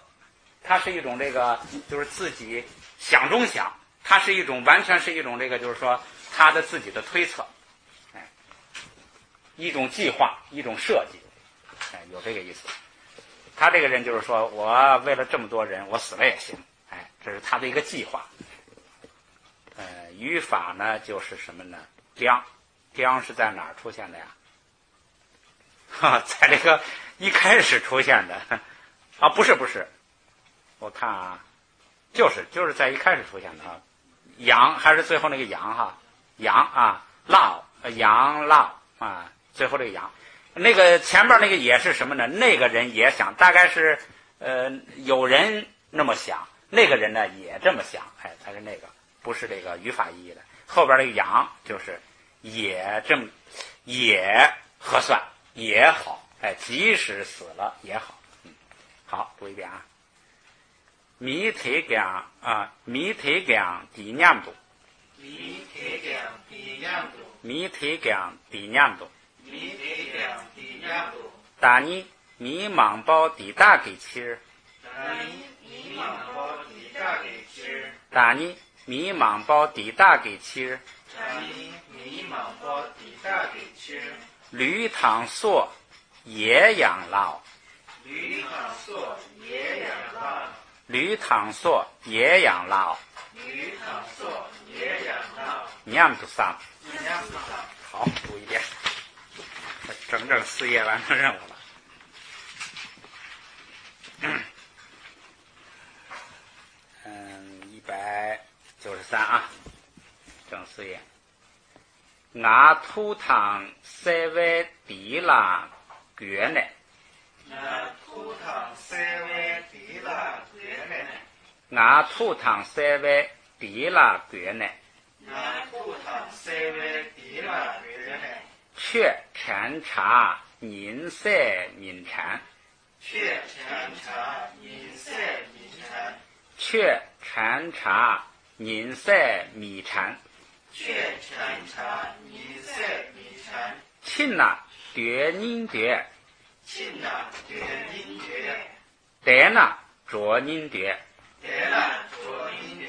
它是一种这个，就是自己想中想，它是一种完全是一种这个，就是说他的自己的推测。一种计划，一种设计，哎，有这个意思。他这个人就是说，我为了这么多人，我死了也行，哎，这是他的一个计划。语法呢就是什么呢？将是在哪儿出现的呀？在这个一开始出现的啊，不是，我看啊，就是在一开始出现的啊。羊还是最后那个羊哈，羊啊，羊烙啊。最后这个羊，那个前边那个也是什么呢？那个人也想，大概是有人那么想，那个人呢也这么想，哎，才是那个，不是这个语法意义的。后边这个羊就是也这么也合算也好，哎，即使死了也好。好，读一遍啊。弥提讲啊，弥提讲底念度，弥提讲底念度，弥提讲底念度。弥提讲底念度，打你迷茫包底大给妻儿，打你迷茫包底大给妻儿，打你迷茫包底大给妻儿，打你迷茫包底大给妻儿，驴塘朔也养老，驴塘朔也养老，驴塘朔也养老，驴塘朔也养老，念读上。念读上。好，读一遍。整整4页完成任务了。193啊，整4页。我土塘塞外地啦，卷呢？我土塘塞外地拉别呢，我吐堂三位地拉别呢，我不堂三位地拉别呢，却禅茶宁塞民禅，却禅茶饮塞民禅，却禅茶宁塞米禅，却禅茶饮塞米禅，亲那夺宁夺，亲那夺宁夺，得那着宁夺，得那着宁夺，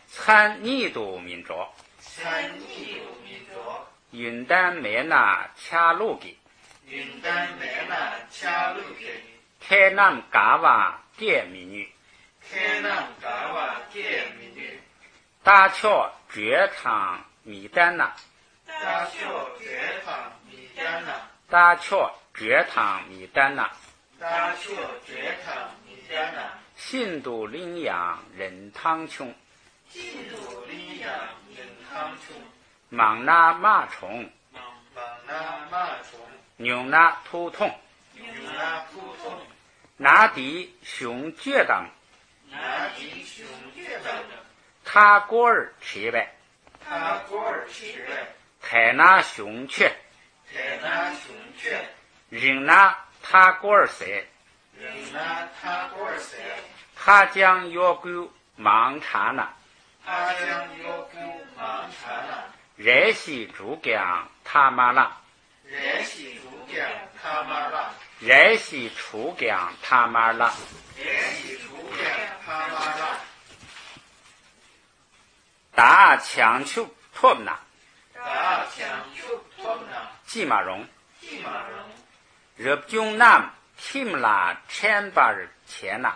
参尼度民着，参尼度民着，云丹梅那恰路给，云丹梅那恰路给，开南嘎瓦迭民女，开南嘎瓦迭民女，大桥绝堂米丹那，大桥绝堂米丹那，大桥绝堂米丹那，大桥绝堂米丹那，信度领养人汤穷，进入领养人汤穷，忙那马虫，忙那马虫，牛那土痛，牛那普通，拿地熊绝当，拿地熊绝等，他过儿吃呗，他过儿吃呗，太那熊雀，太那熊雀，人那他过儿塞，人那他过儿塞，他将要狗忙茶那，他将有狗忙茶那，热西猪姜他妈那，热西猪姜他妈拉，热西猪姜他妈那，热西猪姜他妈拉，大强求托那，大强出托那，鸡马绒，鸡马绒，热中南听啦千八日钱那，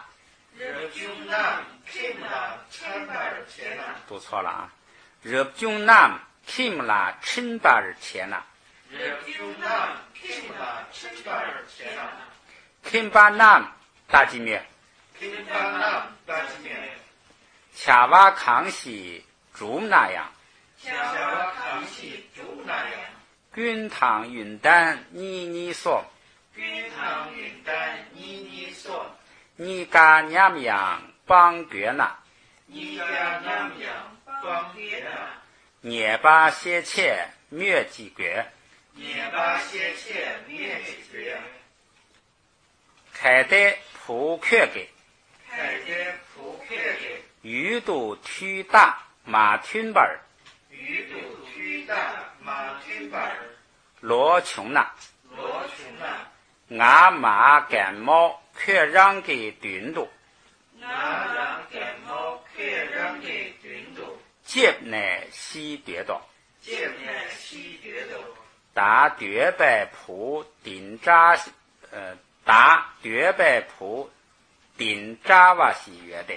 热中南听啦千八日钱那，读错了啊，热中南听啦千八日钱那，热中南听啦千八日钱那，听把南大几面，听巴南大几面，恰瓦康熙猪那样，下瓦康熙猪那样，滚烫云丹泥泥嗦，滚烫云丹泥泥嗦，你嘎娘样帮脚那，你家娘样帮别那，捏把些钱灭几个，捏把些钱灭几个，开得扑克给，开的扑克的，鱼肚腿大马吞本儿，鱼肚腿大马腿板儿，罗穷那，罗穷那，俺马感冒却让给蹲度，俺让感冒可让给蹲度，接乃西跌倒，接乃西跌倒，打绝百铺顶扎打绝百铺顶扎瓦西约的，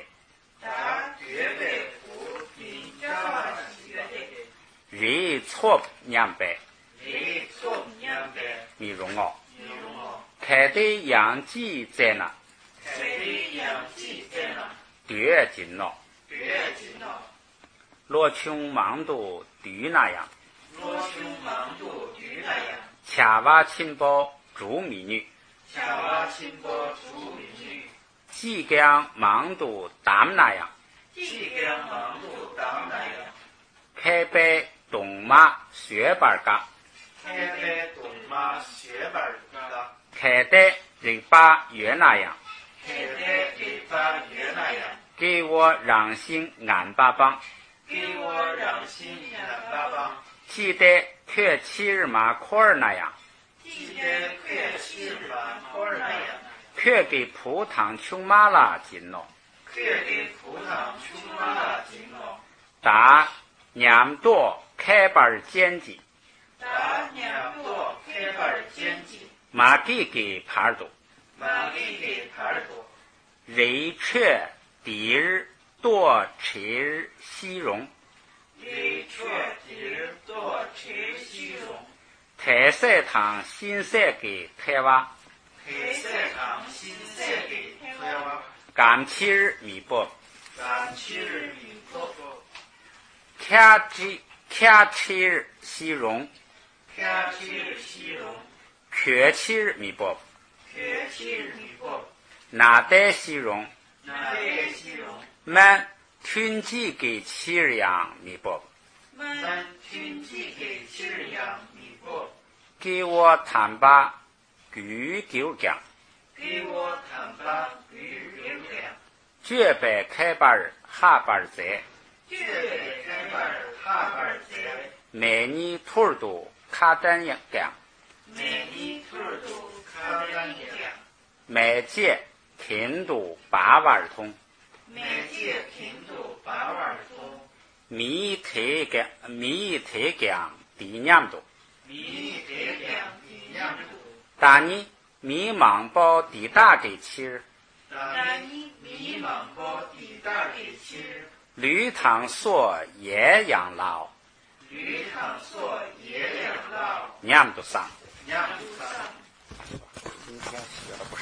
打绝北湖顶扎瓦西月的，人错两百你错两百，米容哦，你用我，开得养鸡在那，开的养鸡在那，绝紧了，别紧了，罗穷忙都对那样，罗兄忙度鱼那样，恰瓦亲包猪米女，下瓦清波出民女，鸡姜忙都担那样，即将忙度当那样，开背东马雪板嘎，开的东马雪板嘎，开得人把月那样，开的给把月那样，给我让心安巴帮，给我让心安巴帮，记得可七日马块儿那样，记得快吃满块那样，可给葡萄穷马拉紧了，快给葡萄出马拉紧了，打娘多开板煎鸡，打娘多开板煎鸡，马给盘多，马里给盘多，人却第日多吃日西荣，里却第日多吃西荣，太晒汤新晒给太娃，黑色场新色给台湾，干七日米不，咱七日米多，看七日西荣，天七日西荣，缺七日米不，缺七日米多，哪得西荣，那西容，们群鸡给七儿养米伯，们群鸡给七儿养米伯，给我坦巴举丢讲，给我坦巴与流量，绝百开巴尔哈巴尔在，绝北开巴尔哈巴尔在，每年兔儿都卡占讲，每年兔儿都卡占讲，每届天都八万通，每届天都八万通，米特讲第年度，米得两一样度，但你米忙包地大给七儿，但你米忙包地大给亲，绿糖所也养老，绿糖所也养老，年度上。养上。今天写了不少。